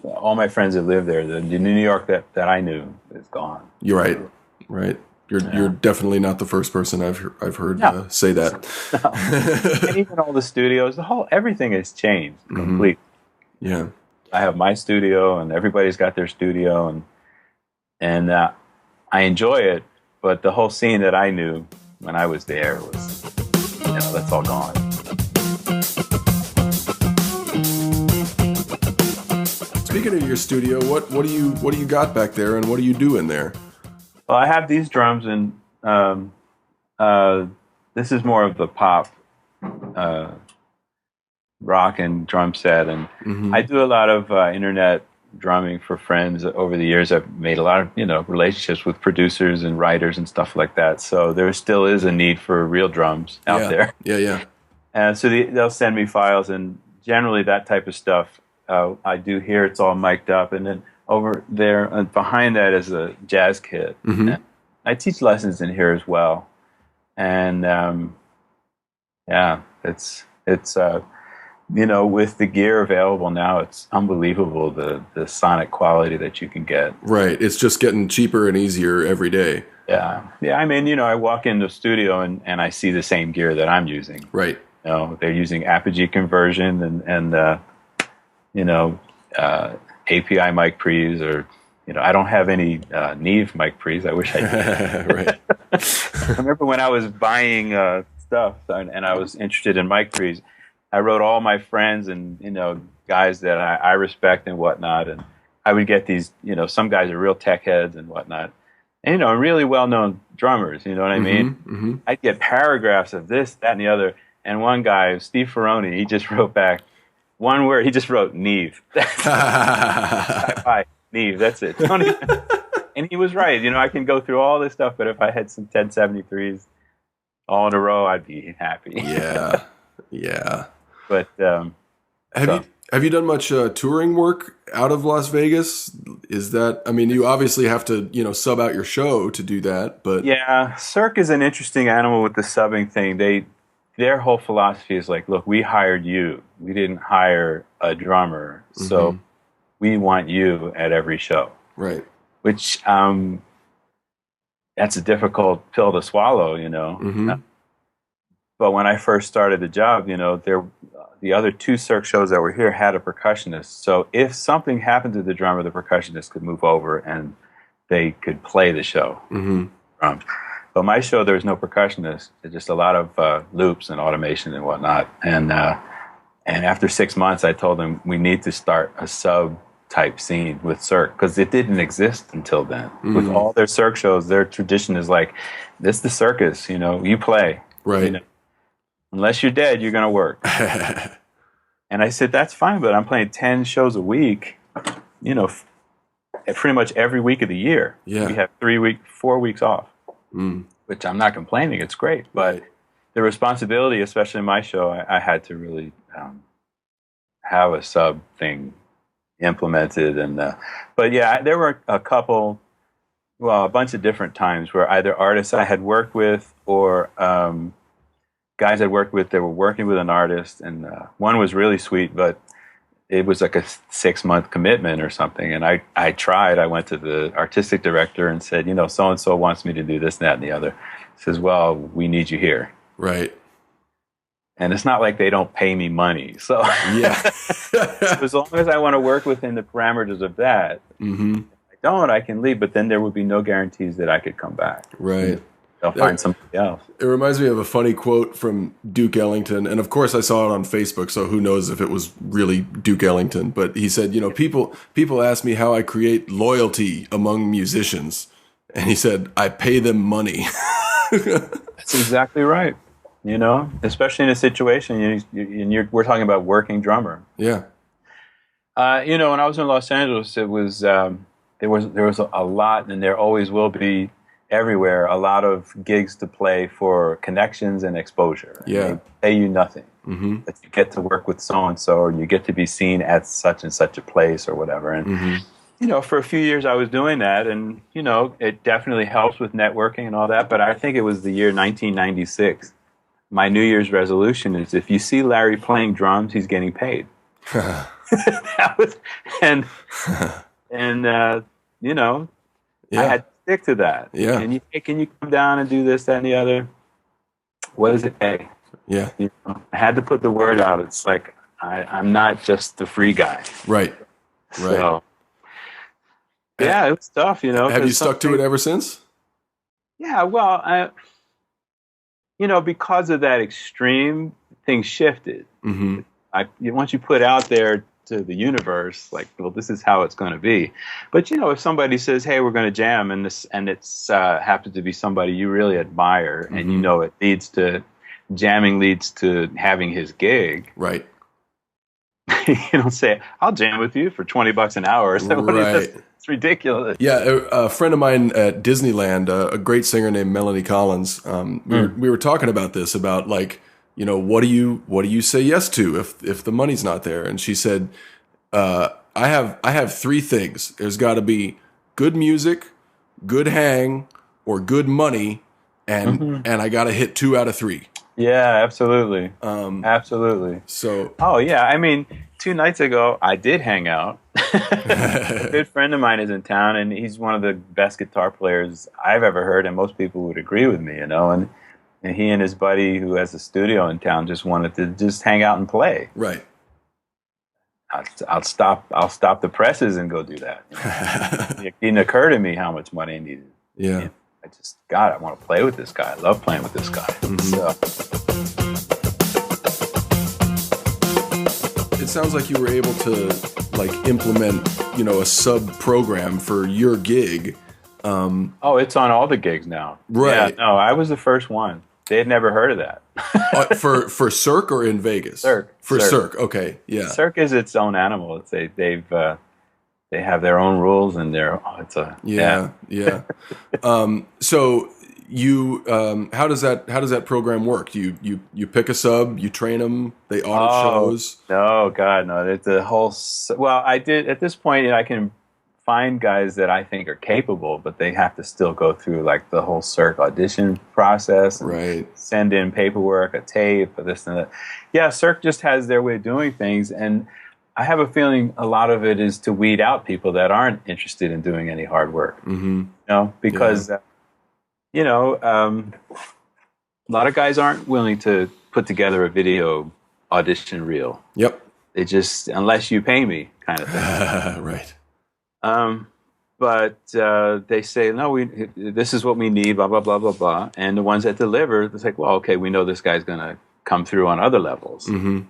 All my friends that live there, the New York that I knew is gone. You're right. Right. You're definitely not the first person I've heard say that. No. And even all the studios, everything has changed completely. Yeah. I have my studio, and everybody's got their studio, and I enjoy it. But the whole scene that I knew when I was there was, that's all gone. Speaking of your studio, what do you got back there, and what do you do in there? Well, I have these drums, and this is more of the pop, rock and drum set, and I do a lot of internet drumming for friends. Over the years, I've made a lot of relationships with producers and writers and stuff like that. So there still is a need for real drums out there. Yeah. And so they'll send me files, and generally that type of stuff I do here. It's all mic'd up, and then over there behind that is a jazz kit. And I teach lessons in here as well, and it's with the gear available now, it's unbelievable the sonic quality that you can get. Right, it's just getting cheaper and easier every day. Yeah. I mean, I walk into the studio and I see the same gear that I'm using. Right. They're using apogee conversion and API mic pre's, or I don't have any Neve mic pre's. I wish I did. Right. I remember when I was buying stuff and I was interested in mic pre's, I wrote all my friends and guys that I respect and whatnot, and I would get these, some guys are real tech heads and whatnot. And, really well-known drummers, you know what I mean? Mm-hmm. I'd get paragraphs of this, that, and the other. And one guy, Steve Ferroni, he just wrote back one word. He just wrote, Neve. Neve, that's it. And he was right. I can go through all this stuff, but if I had some 1073s all in a row, I'd be happy. Yeah. Yeah. But have you done much touring work out of Las Vegas? Is that, you obviously have to, sub out your show to do that, but yeah, Cirque is an interesting animal with the subbing thing. Their whole philosophy is like, look, we hired you. We didn't hire a drummer, so we want you at every show. Right. Which that's a difficult pill to swallow, But when I first started the job, the other 2 Cirque shows that were here had a percussionist. So if something happened to the drummer, the percussionist could move over and they could play the show. Drums. But my show, there was no percussionist. It's just a lot of loops and automation and whatnot. And after 6 months, I told them we need to start a sub-type scene with Cirque because it didn't exist until then. With all their Cirque shows, their tradition is like, this is the circus, you play. Right. Unless you're dead, you're going to work. And I said, that's fine, but I'm playing 10 shows a week, pretty much every week of the year. Yeah. We have 4 weeks off, which I'm not complaining. It's great. But the responsibility, especially in my show, I had to really have a sub thing implemented. But yeah, there were a bunch of different times where either artists I had worked with or guys I'd worked with that were working with an artist, and one was really sweet, but it was like a 6-month commitment or something. And I tried. I went to the artistic director and said, so-and-so wants me to do this, and that, and the other. He says, well, we need you here. Right. And it's not like they don't pay me money. So, yeah. So as long as I want to work within the parameters of that, if I don't, I can leave. But then there would be no guarantees that I could come back. Right. They'll find somebody else. It reminds me of a funny quote from Duke Ellington. And of course, I saw it on Facebook, so who knows if it was really Duke Ellington. But he said, people ask me how I create loyalty among musicians. And he said, I pay them money. That's exactly right. Especially in a situation, we're talking about working drummer. Yeah. When I was in Los Angeles, it was there was a lot, and there always will be everywhere, a lot of gigs to play for connections and exposure. Yeah. They pay you nothing. But you get to work with so-and-so, or you get to be seen at such and such a place or whatever. And, for a few years I was doing that, and, it definitely helps with networking and all that. But I think it was the year 1996. My New Year's resolution is if you see Larry playing drums, he's getting paid. That was, I had to stick to that. Yeah. And can you come down and do this, that, and the other? What does it pay? Yeah. I had to put the word out. It's like I'm not just the free guy. Right. So, yeah, it was tough, Have you stuck to it ever since? Yeah, well, because of that extreme, things shifted. Once you put out there to the universe, like, well, this is how it's going to be. But if somebody says, "Hey, we're going to jam," and it's happens to be somebody you really admire, and it leads to jamming, leads to having his gig. Right. You don't say, "I'll jam with you for $20 an hour." So right. It's ridiculous. Yeah, a friend of mine at Disneyland, a great singer named Melanie Collins. We were talking about this, about like, what do you say yes to if the money's not there? And she said, I have 3 things. There's got to be good music, good hang, or good money, and I got to hit 2 out of 3. Yeah, absolutely. Absolutely. So. Oh yeah, 2 nights ago I did hang out. A good friend of mine is in town, and he's one of the best guitar players I've ever heard, and most people would agree with me, And he and his buddy, who has a studio in town, just wanted to just hang out and play. Right. I'll stop the presses and go do that. It didn't occur to me how much money I needed. Yeah. I want to play with this guy. I love playing with this guy. It sounds like you were able to like implement, a sub program for your gig. Oh, it's on all the gigs now. Right. Yeah, no, I was the first one. They had never heard of that. For Cirque or in Vegas? Cirque. For Cirque. Okay. Yeah. Cirque is its own animal. They have their own rules and yeah. So you how does that program work? You pick a sub, you train them, they audit shows. No, God, no. It's the whole. Well, I did at this point. I can find guys that I think are capable, but they have to still go through like the whole Cirque audition process and right. send in paperwork, a tape, or this and that. Yeah, Cirque just has their way of doing things, and I have a feeling a lot of it is to weed out people that aren't interested in doing any hard work. Mm-hmm. Because a lot of guys aren't willing to put together a video audition reel. Yep. They just, unless you pay me, kind of thing. Right. But they say, no, this is what we need, blah, blah, blah, blah, blah. And the ones that deliver, it's like, well, okay, we know this guy's going to come through on other levels. Mm-hmm.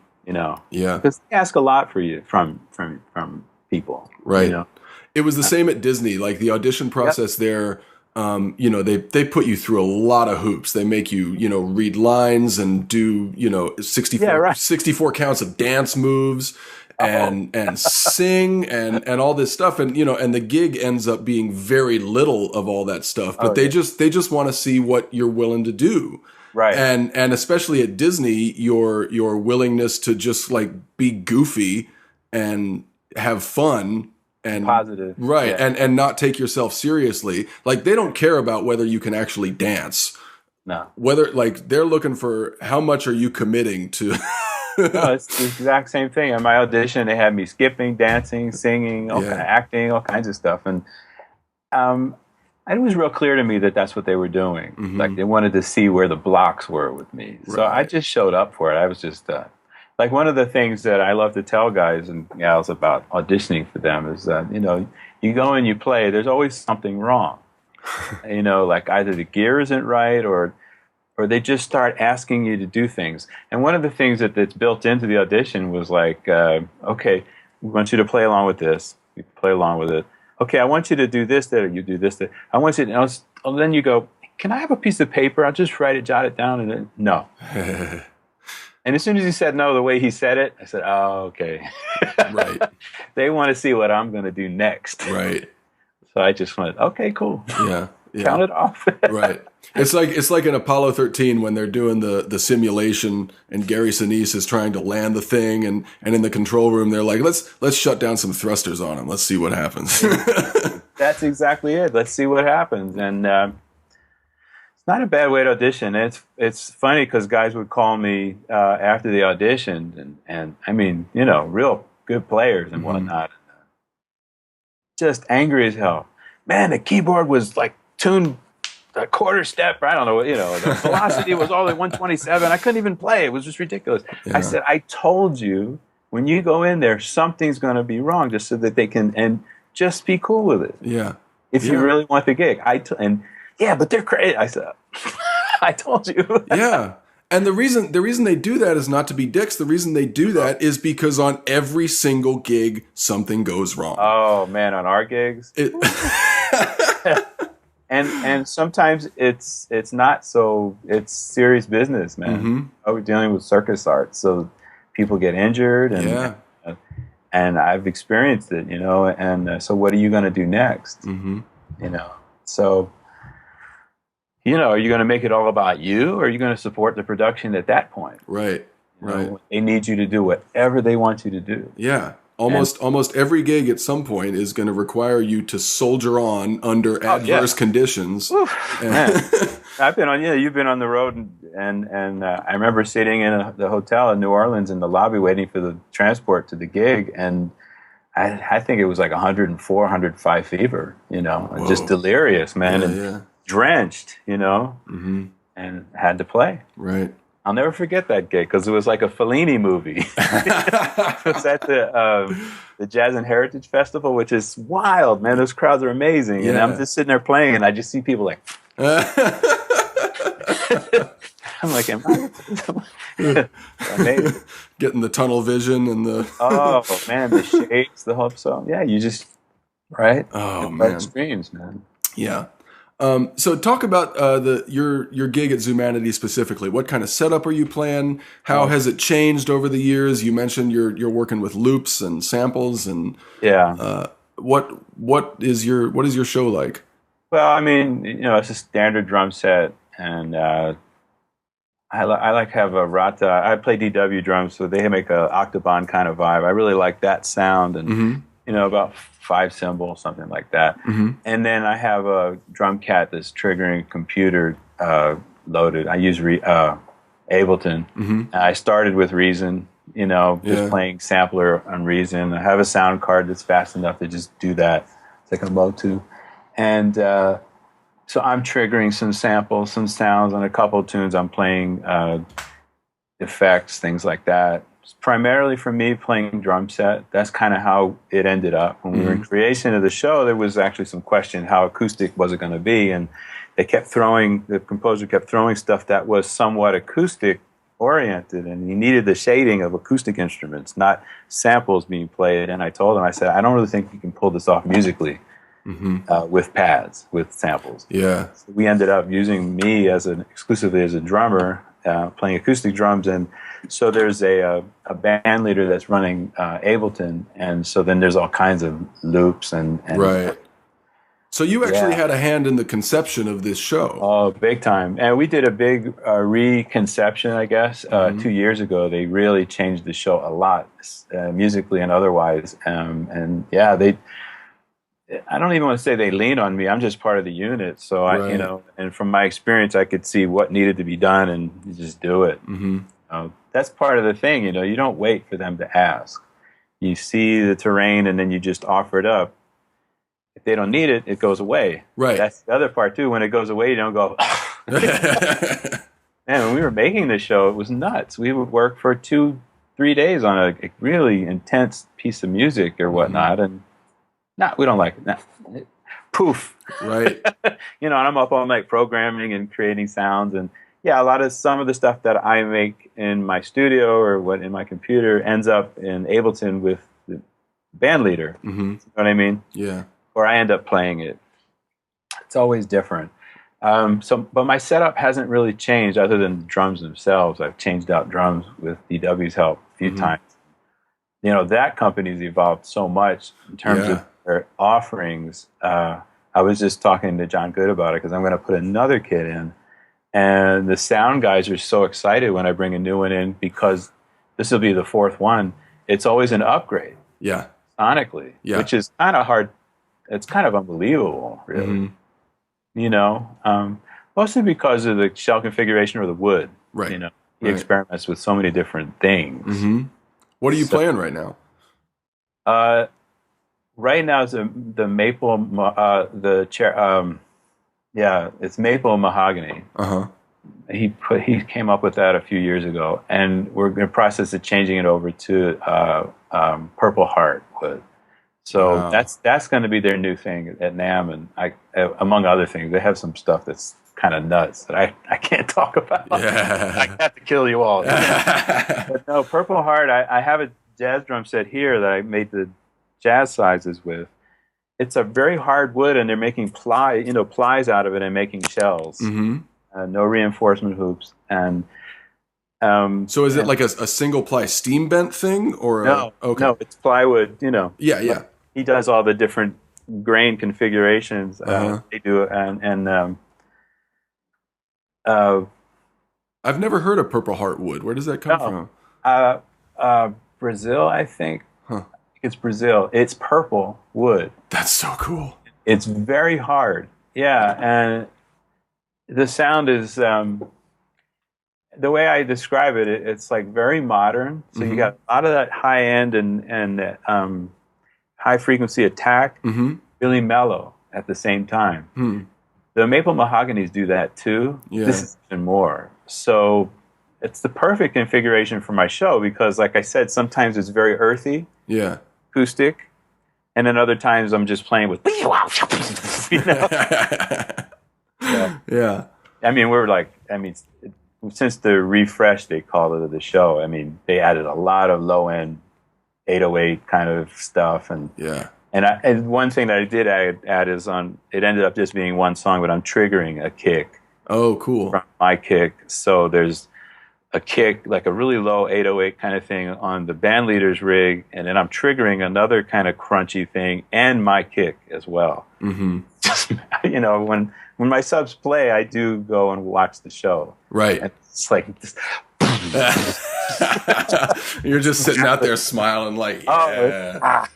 Yeah. Because they ask a lot for you from people. Right. It was the same at Disney. Like the audition process there, they put you through a lot of hoops. They make you, read lines and do, 64 counts of dance moves. And sing and all this stuff, and and the gig ends up being very little of all that stuff, but they just want to see what you're willing to do, right? And especially at Disney, your willingness to just like be goofy and have fun and positive, right? Yeah. And not take yourself seriously. Like they don't care about whether you can actually dance. No, whether like they're looking for how much are you committing to. No, it's the exact same thing. In my audition, they had me skipping, dancing, singing, acting, all kinds of stuff. And it was real clear to me that that's what they were doing. Mm-hmm. Like they wanted to see where the blocks were with me. So I just showed up for it. I was just like one of the things that I love to tell guys and gals about auditioning for them is that, you go and you play, there's always something wrong. Like either the gear isn't right or they just start asking you to do things. And one of the things that's built into the audition was like, okay, we want you to play along with this. You play along with it. Okay, I want you to do this, that, or you do this, that. I want you to, then you go, can I have a piece of paper? I'll just write it, jot it down, and then, no. And as soon as he said no, the way he said it, I said, oh, okay. Right. They want to see what I'm going to do next. Right. So I just went, okay, cool. Yeah. Count it off. Right. It's like in Apollo 13 when they're doing the simulation and Gary Sinise is trying to land the thing and in the control room they're like, let's shut down some thrusters on him. Let's see what happens. That's exactly it. Let's see what happens. And it's not a bad way to audition. It's funny because guys would call me after they auditioned and I mean, real good players and whatnot. Just angry as hell. Man, the keyboard was like tuned a quarter step. I don't know. The velocity was all at 127. I couldn't even play. It was just ridiculous. Yeah. I said, I told you when you go in there, something's going to be wrong, just so that they can and just be cool with it. Yeah. If you really want the gig, but they're crazy. I said, I told you. Yeah. And the reason they do that is not to be dicks. The reason they do that is because on every single gig, something goes wrong. Oh man, on our gigs. And sometimes it's not so, it's serious business, man. Mm-hmm. We're dealing with circus art, so people get injured and I've experienced it, and so what are you going to do next? Mm-hmm. So are you going to make it all about you, or are you going to support the production at that point? Right. They need you to do whatever they want you to do. Yeah. Almost every gig at some point is going to require you to soldier on under adverse conditions. I've been on, you've been on the road, and I remember sitting in the hotel in New Orleans in the lobby waiting for the transport to the gig, and I think it was like 104, 105 fever, just delirious, man, and drenched, and had to play. Right. I'll never forget that gig because it was like a Fellini movie. It was at the Jazz and Heritage Festival, which is wild, man. Those crowds are amazing. And I'm just sitting there playing, and I just see people like... I'm like, am I? Amazing. Getting the tunnel vision and the Oh man, the shakes, the whole song. Yeah, you just right. Oh, It's man. streams, man. yeah. So talk about your gig at Zumanity specifically. What kind of setup are you playing? How has it changed over the years? You mentioned you're working with loops and samples, and Yeah. what is your show like? Well, I mean, it's a standard drum set, and I like have a rata. I play DW drums, so they make a octobahn kind of vibe. I really like that sound, and about 5 cymbals, something like that. And then I have a drum cat that's triggering computer loaded. I use Ableton. I started with Reason, just playing sampler on Reason. I have a sound card that's fast enough to just do that. It's like a Motu. And so I'm triggering some samples, some sounds on a couple of tunes. I'm playing effects, things like that. It's primarily for me playing drum set. That's kind of how it ended up. When we were in creation of the show, there was actually some question how acoustic was it going to be, and the composer kept throwing stuff that was somewhat acoustic oriented, and he needed the shading of acoustic instruments, not samples being played. And I told him, I said, I don't really think you can pull this off musically. With pads, with samples. Yeah. So we ended up using me exclusively as a drummer, playing acoustic drums, and so there's a band leader that's running Ableton, and so then there's all kinds of loops and right. So you actually had a hand in the conception of this show. Oh, big time! And we did a big reconception, I guess, 2 years ago. They really changed the show a lot, musically and otherwise, and they. I don't even want to say they lean on me. I'm just part of the unit. So and from my experience, I could see what needed to be done and you just do it. That's part of the thing. You don't wait for them to ask. You see the terrain and then you just offer it up. If they don't need it, it goes away. Right. That's the other part too. When it goes away, you don't go. Man, when we were making this show, it was nuts. We would work for 2-3 days on a really intense piece of music or whatnot, and. No, we don't like it. No. Poof. Right. And I'm up all night programming and creating sounds. And some of the stuff that I make in my studio or in my computer ends up in Ableton with the band leader. You know what I mean? Yeah. Or I end up playing it. It's always different. But my setup hasn't really changed other than the drums themselves. I've changed out drums with DW's help a few times. That company's evolved so much in terms of their offerings. I was just talking to John Good about it because I'm going to put another kit in, and the sound guys are so excited when I bring a new one in because this will be the 4th one. It's always an upgrade, sonically, which is kind of hard. It's kind of unbelievable, really. Mostly because of the shell configuration or the wood. Right. He experiments with so many different things. What are you playing right now? Right now is the maple, the chair. It's maple mahogany. He came up with that a few years ago, and we're in the process of changing it over to purple heart wood. So that's going to be their new thing at NAMM, and among other things, they have some stuff that's kind of nuts that I can't talk about. I have to kill you all. But no, purple heart. I have a jazz drum set here that I made the jazz sizes with. It's a very hard wood, and they're making plies out of it and making shells. No reinforcement hoops, and so is it like a single ply steam bent thing, or no? It's plywood. Yeah. He does all the different grain configurations. They do, and I've never heard of purple heart wood. Where does that come from? Brazil, I think. It's Brazil. It's purple wood. That's so cool. It's very hard. Yeah, and the sound is the way I describe it. It's like very modern. So you got a lot of that high end and high frequency attack, really mellow at the same time. The maple mahoganies do that too. This is even more. So it's the perfect configuration for my show because, like I said, sometimes it's very earthy, acoustic, and then other times I'm just playing with, Yeah. I mean, since the refresh, they call it, of the show, I mean, they added a lot of low-end 808 kind of stuff. And and one thing that I did add is it ended up just being one song, but I'm triggering a kick. Oh, cool. From my kick. So there's a kick, like a really low 808 kind of thing on the band leader's rig, and then I'm triggering another kind of crunchy thing and my kick as well. Mm-hmm. Just, you know, when my subs play, I do go and watch the show. Right. And it's like this, you're just sitting out there smiling like, yeah.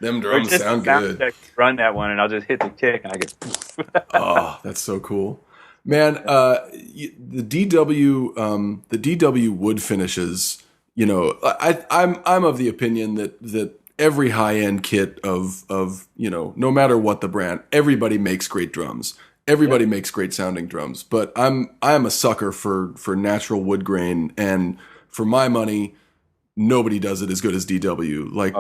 Them drums sound good. Run that one, and I'll just hit the kick, and I get. Oh, that's so cool. Man, the DW wood finishes, you know, I'm of the opinion that every high-end kit of, you know, no matter what the brand, everybody makes great drums. Everybody makes great sounding drums, but I'm a sucker for natural wood grain, and for my money, nobody does it as good as DW. Like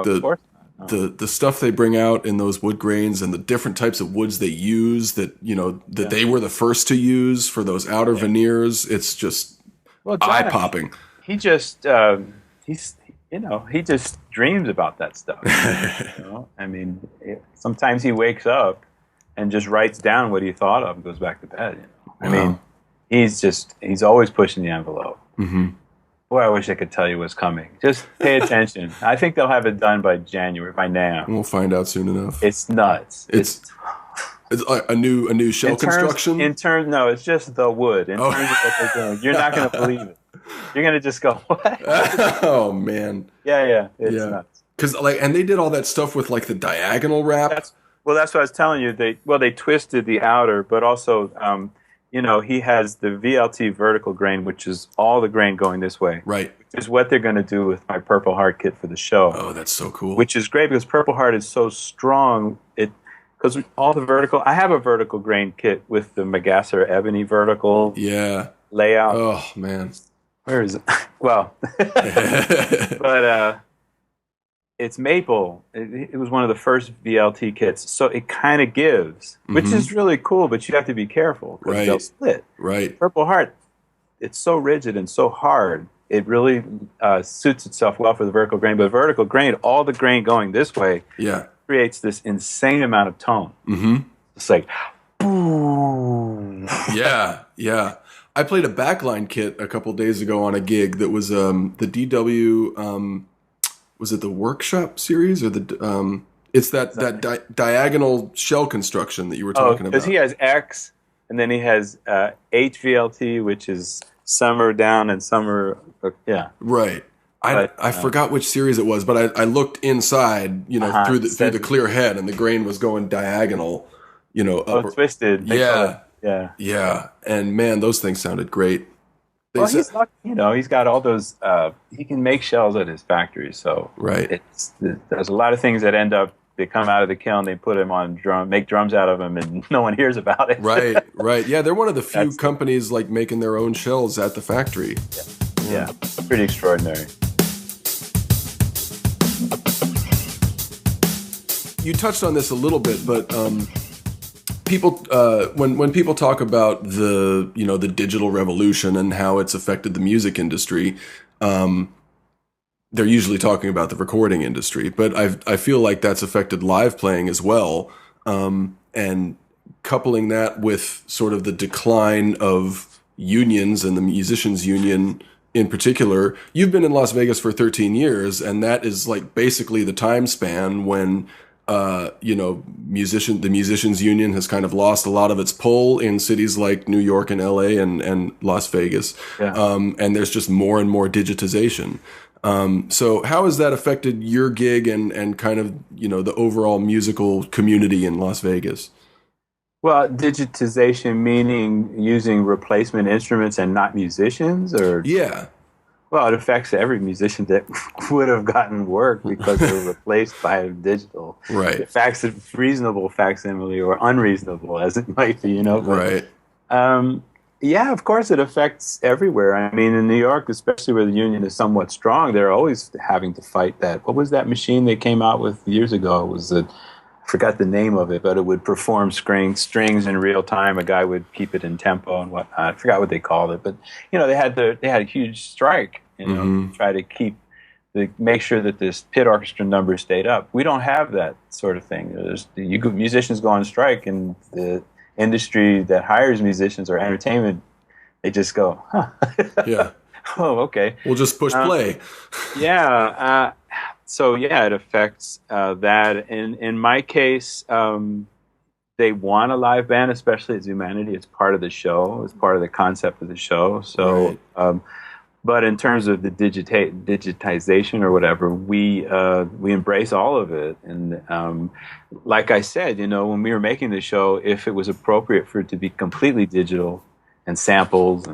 the stuff they bring out in those wood grains and the different types of woods they use that, you know, that they were the first to use for those outer veneers. It's just eye-popping. He just, he just dreams about that stuff. You know? I mean, sometimes he wakes up and just writes down what he thought of and goes back to bed. You know? I mean, he's always pushing the envelope. Mm-hmm. Boy, I wish I could tell you what's coming. Just pay attention. I think they'll have it done by January, by now. We'll find out soon enough. It's nuts. It's a new shell construction? No, it's just the wood. In terms of what they're doing, you're not going to believe it. You're going to just go, what? Oh, man. Yeah. It's nuts. Because and they did all that stuff with like the diagonal wrap. That's what I was telling you. They twisted the outer, but also you know, he has the VLT vertical grain, which is all the grain going this way. Right. Which is what they're going to do with my Purple Heart kit for the show. Oh, that's so cool. Which is great because Purple Heart is so strong. Because all the vertical, I have a vertical grain kit with the Magasser ebony vertical layout. Oh, man. Where is it? Well, but it's maple. It was one of the first VLT kits, so it kind of gives, which is really cool. But you have to be careful because they'll split. Right. Purple Heart, it's so rigid and so hard. It really suits itself well for the vertical grain. But vertical grain, all the grain going this way, creates this insane amount of tone. Mm-hmm. It's like, boom. Yeah. I played a backline kit a couple days ago on a gig that was the DW. Was it the Workshop series or the? It's that diagonal shell construction that you were talking about. Because he has X, and then he has HVLT, which is summer down and summer. Right. I forgot which series it was, but I looked inside, you know, through the clear head, and the grain was going diagonal, you know, twisted. Yeah. And man, those things sounded great. Well, he's not, you know, he's got all those. He can make shells at his factory, so there's a lot of things that they come out of the kiln, they put them on make drums out of them, and no one hears about it. Right. Yeah, they're one of the few companies like making their own shells at the factory. Yeah, pretty extraordinary. You touched on this a little bit, but people, when people talk about the digital revolution and how it's affected the music industry, they're usually talking about the recording industry. But I feel like that's affected live playing as well, and coupling that with sort of the decline of unions and the musicians union in particular. You've been in Las Vegas for 13 years, and that is like basically the time span when the musicians union has kind of lost a lot of its pull in cities like New York and LA and Las Vegas. And there's just more and more digitization. So how has that affected your gig and kind of, you know, the overall musical community in Las Vegas? Well, digitization meaning using replacement instruments and not musicians, or? Yeah. Well, it affects every musician that would have gotten work because they were replaced by digital. Right. Reasonable facsimile or unreasonable, as it might be, you know. But, right. Yeah, of course it affects everywhere. I mean, in New York, especially where the union is somewhat strong, they're always having to fight that. What was that machine they came out with years ago? It was forgot the name of it, but it would perform strings in real time. A guy would keep it in tempo and whatnot. I forgot what they called it, but they had a huge strike, to try to make sure that this pit orchestra number stayed up. We don't have that sort of thing. Musicians go on strike, and the industry that hires musicians or entertainment, they just go, huh. Yeah. Oh, okay. We'll just push play. Yeah. So yeah, it affects that. In my case, they want a live band, especially at Zumanity. It's part of the show. It's part of the concept of the show. So, right. But in terms of the digitization or whatever, we embrace all of it. And like I said, when we were making the show, if it was appropriate for it to be completely digital and samples,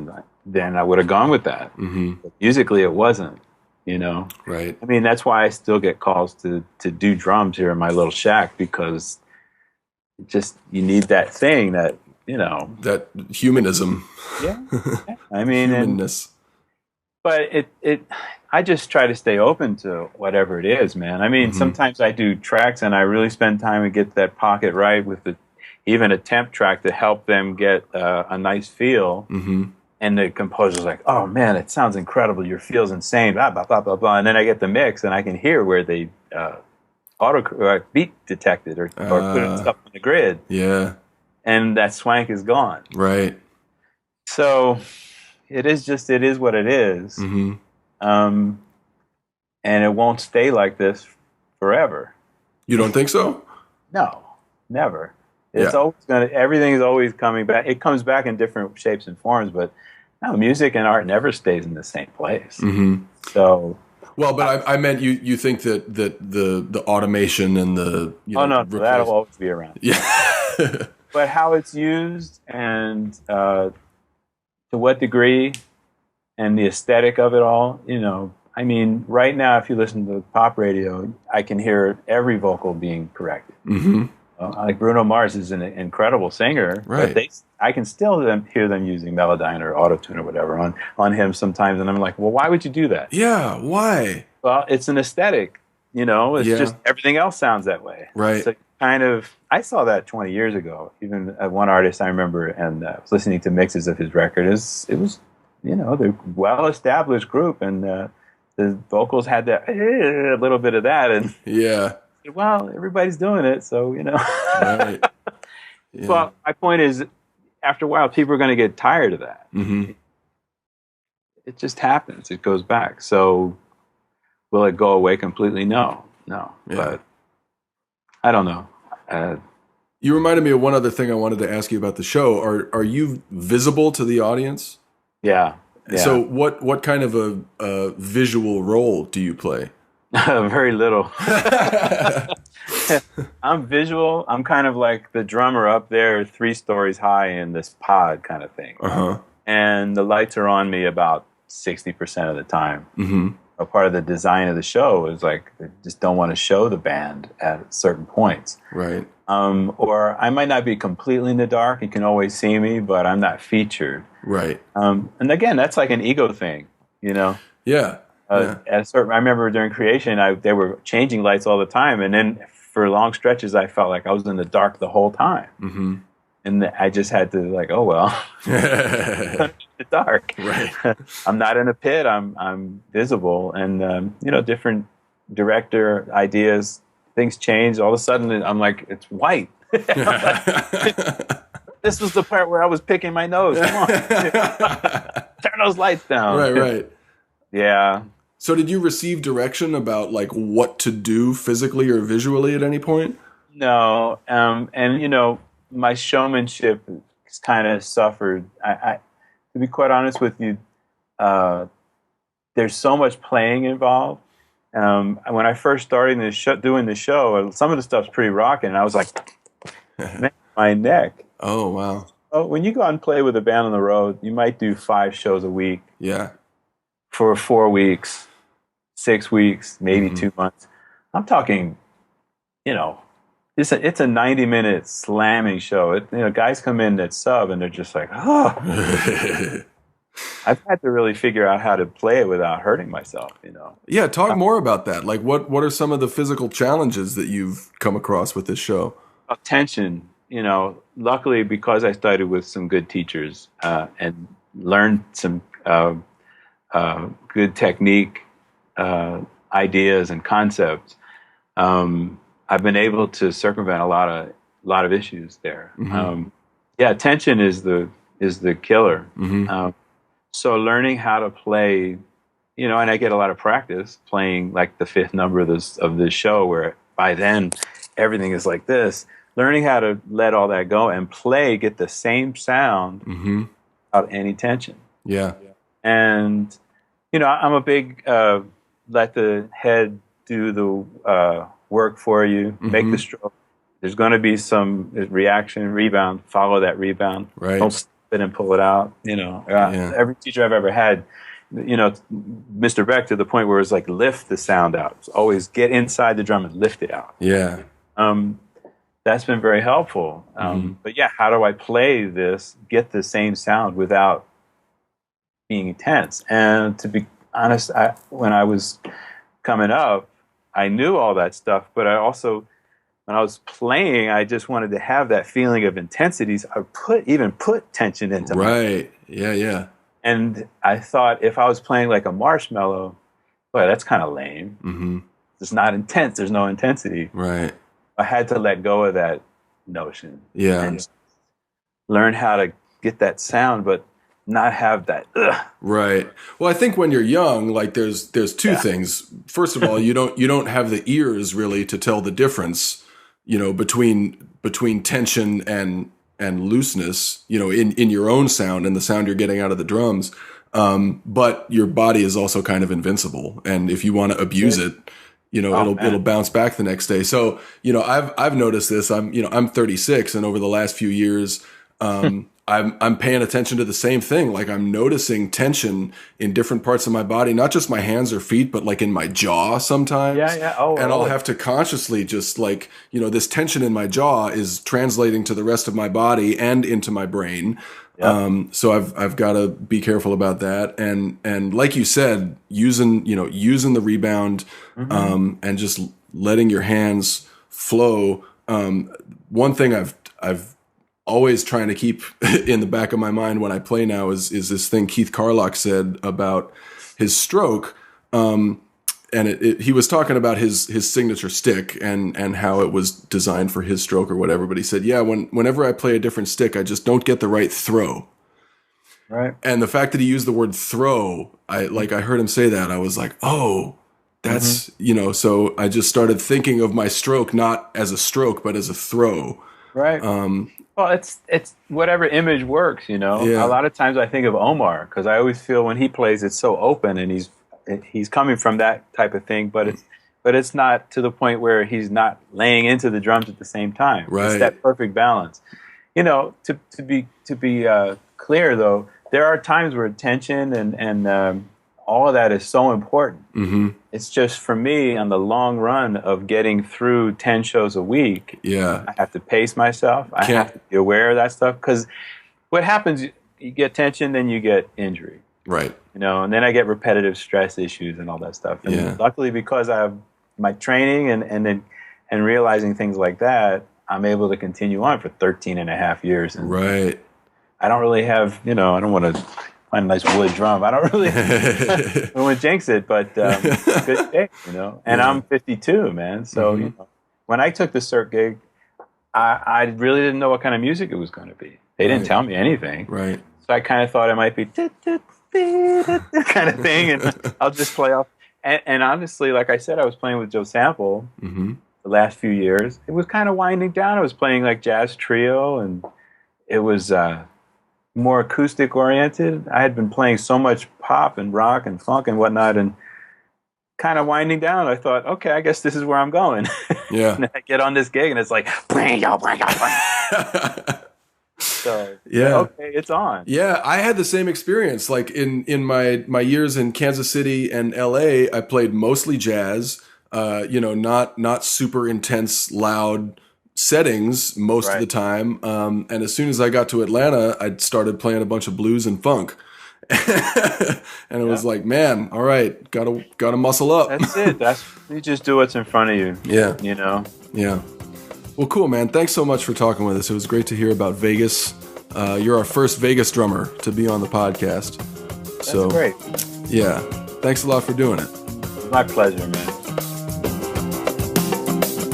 then I would have gone with that. But musically, it wasn't. Right. I mean, that's why I still get calls to do drums here in my little shack, because you need that thing that, that humanism. Yeah. I mean, humanness. But I just try to stay open to whatever it is, man. I mean, sometimes I do tracks and I really spend time and get that pocket right with even a temp track to help them get a nice feel. And the composer's like, oh man, it sounds incredible. Your feel's insane, blah, blah, blah, blah, blah. And then I get the mix and I can hear where they beat detected or put stuff on the grid. Yeah. And that swank is gone. Right. So it is what it is. And it won't stay like this forever. You don't think so? No, never. Everything is always coming back. It comes back in different shapes and forms, but no, music and art never stays in the same place. So, well, but I meant you think that the automation and the that'll always be around. Yeah, but how it's used and to what degree and the aesthetic of it all, I mean, right now, if you listen to pop radio, I can hear every vocal being corrected. Like Bruno Mars is an incredible singer, right? But I can still hear them using Melodyne or Autotune or whatever on him sometimes, and I'm like, well, why would you do that? Yeah, why? Well, it's an aesthetic, It's just everything else sounds that way, right? So I saw that 20 years ago. Even one artist I remember, and I was listening to mixes of his record. It was the well-established group, and the vocals had that a little bit of that, and yeah. Well, everybody's doing it, so Right. Yeah. Well, my point is, after a while, people are going to get tired of that. It just happens. It goes back. So, will it go away completely? No. Yeah. But I don't know. You reminded me of one other thing I wanted to ask you about the show. Are you visible to the audience? Yeah. So, what kind of a visual role do you play? Very little. I'm visual. I'm kind of like the drummer up there 3 stories high in this pod kind of thing. And the lights are on me about 60% of the time. A part of the design of the show is like, they just don't want to show the band at certain points. Right. Or I might not be completely in the dark. You can always see me, but I'm not featured. Right. And again, that's like an ego thing, Yeah. At a certain, I remember during creation, they were changing lights all the time, and then for long stretches, I felt like I was in the dark the whole time, and I just had to like, oh well, I'm in the dark. Right. I'm not in a pit. I'm visible, and different director ideas, things change. All of a sudden, I'm like, it's white. This was the part where I was picking my nose. Come on, turn those lights down. Right. Yeah. So did you receive direction about like what to do physically or visually at any point? No. And my showmanship has kind of suffered. I to be quite honest with you, there's so much playing involved. When I first started doing the show, some of the stuff's pretty rocking. And I was like, man, my neck. Oh, wow. Oh, when you go out and play with a band on the road, you might do 5 shows a week. Yeah. For 4 weeks, 6 weeks, maybe 2 months. I'm talking, it's a 90-minute slamming show. Guys come in that sub and they're just like, oh. I've had to really figure out how to play it without hurting myself, you know. Yeah, talk more about that. Like, what are some of the physical challenges that you've come across with this show? Tension, you know. Luckily, because I studied with some good teachers and learned some good technique, ideas, and concepts, I've been able to circumvent a lot of issues there. Tension is the killer. So learning how to play, you know, and I get a lot of practice playing like the fifth number of this show, where by then everything is like this. Learning how to let all that go and get the same sound without any tension. Yeah. And, you know, I'm a big let the head do the work for you, make the stroke. There's going to be some reaction, rebound, follow that rebound. Right. Don't stop it and pull it out. You know, every teacher I've ever had, you know, Mr. Beck, to the point where it's like lift the sound out. It's always get inside the drum and lift it out. Yeah. That's been very helpful. But yeah, how do I play this, get the same sound without being intense? And to be honest, when I was coming up, I knew all that stuff, but I also, when I was playing, I just wanted to have that feeling of intensities. I even put tension into right. Yeah. And I thought, if I was playing like a marshmallow, boy, that's kind of lame. It's not intense. There's no intensity. Right. I had to let go of that notion. Yeah. And learn how to get that sound, but not have that. Right. Well, I think when you're young, like there's two things. First of all, you don't have the ears really to tell the difference, you know, between tension and looseness, you know, in your own sound and the sound you're getting out of the drums. But your body is also kind of invincible, and if you want to abuse it, you know, it'll bounce back the next day. So, you know, I've noticed this. I'm 36, and over the last few years, I'm paying attention to the same thing. Like, I'm noticing tension in different parts of my body, not just my hands or feet, but like in my jaw sometimes. Yeah. And I'll have to consciously just like, you know, this tension in my jaw is translating to the rest of my body and into my brain. Yep. So I've got to be careful about that. And like you said, using the rebound, and just letting your hands flow. One thing I've always trying to keep in the back of my mind when I play now is this thing Keith Carlock said about his stroke. And he was talking about his signature stick and how it was designed for his stroke or whatever. But he said, whenever I play a different stick, I just don't get the right throw. Right. And the fact that he used the word throw, I heard him say that, I was like, oh, that's, you know, so I just started thinking of my stroke, not as a stroke, but as a throw. Right. Well, it's whatever image works, you know. Yeah. A lot of times I think of Omar, because I always feel when he plays, it's so open, and he's coming from that type of thing, but it's not to the point where he's not laying into the drums at the same time. Right. It's that perfect balance. You know, to be clear though, there are times where tension and all of that is so important. It's just, for me, on the long run of getting through 10 shows a week, I have to pace myself. I have to be aware of that stuff, because what happens, you get tension, then you get injury. Right. You know, and then I get repetitive stress issues and all that stuff. And luckily, because I have my training and realizing things like that, I'm able to continue on for 13 and a half years. And right. I don't really have, you know, I don't want to find a nice wood drum. I don't really I don't want to jinx it, but good shape, you know. And I'm 52, man. So, you know, when I took the Cirque gig, I really didn't know what kind of music it was going to be. They didn't tell me anything. Right. So I kind of thought it might be kind of thing, and I'll just play off. And honestly, like I said, I was playing with Joe Sample the last few years. It was kind of winding down. I was playing like jazz trio, and it was more acoustic oriented. I had been playing so much pop and rock and funk and whatnot, and kind of winding down. I thought, okay, I guess this is where I'm going. Yeah. And I get on this gig, and it's like, so okay, it's on. Yeah, I had the same experience. Like in my years in Kansas City and LA, I played mostly jazz. You know, not super intense, loud settings most of the time. And as soon as I got to Atlanta, I started playing a bunch of blues and funk. And it was like, man, all right, gotta muscle up. That's it. You just do what's in front of you. Yeah. You know? Yeah. Well, cool, man. Thanks so much for talking with us. It was great to hear about Vegas. You're our first Vegas drummer to be on the podcast. That's great. Yeah. Thanks a lot for doing it. My pleasure, man.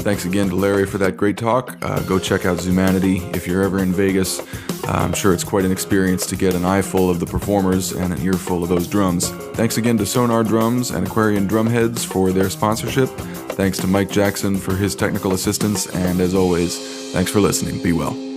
Thanks again to Larry for that great talk. Go check out Zumanity if you're ever in Vegas. I'm sure it's quite an experience to get an eye full of the performers and an ear full of those drums. Thanks again to Sonar Drums and Aquarian Drumheads for their sponsorship. Thanks to Mike Jackson for his technical assistance. And as always, thanks for listening. Be well.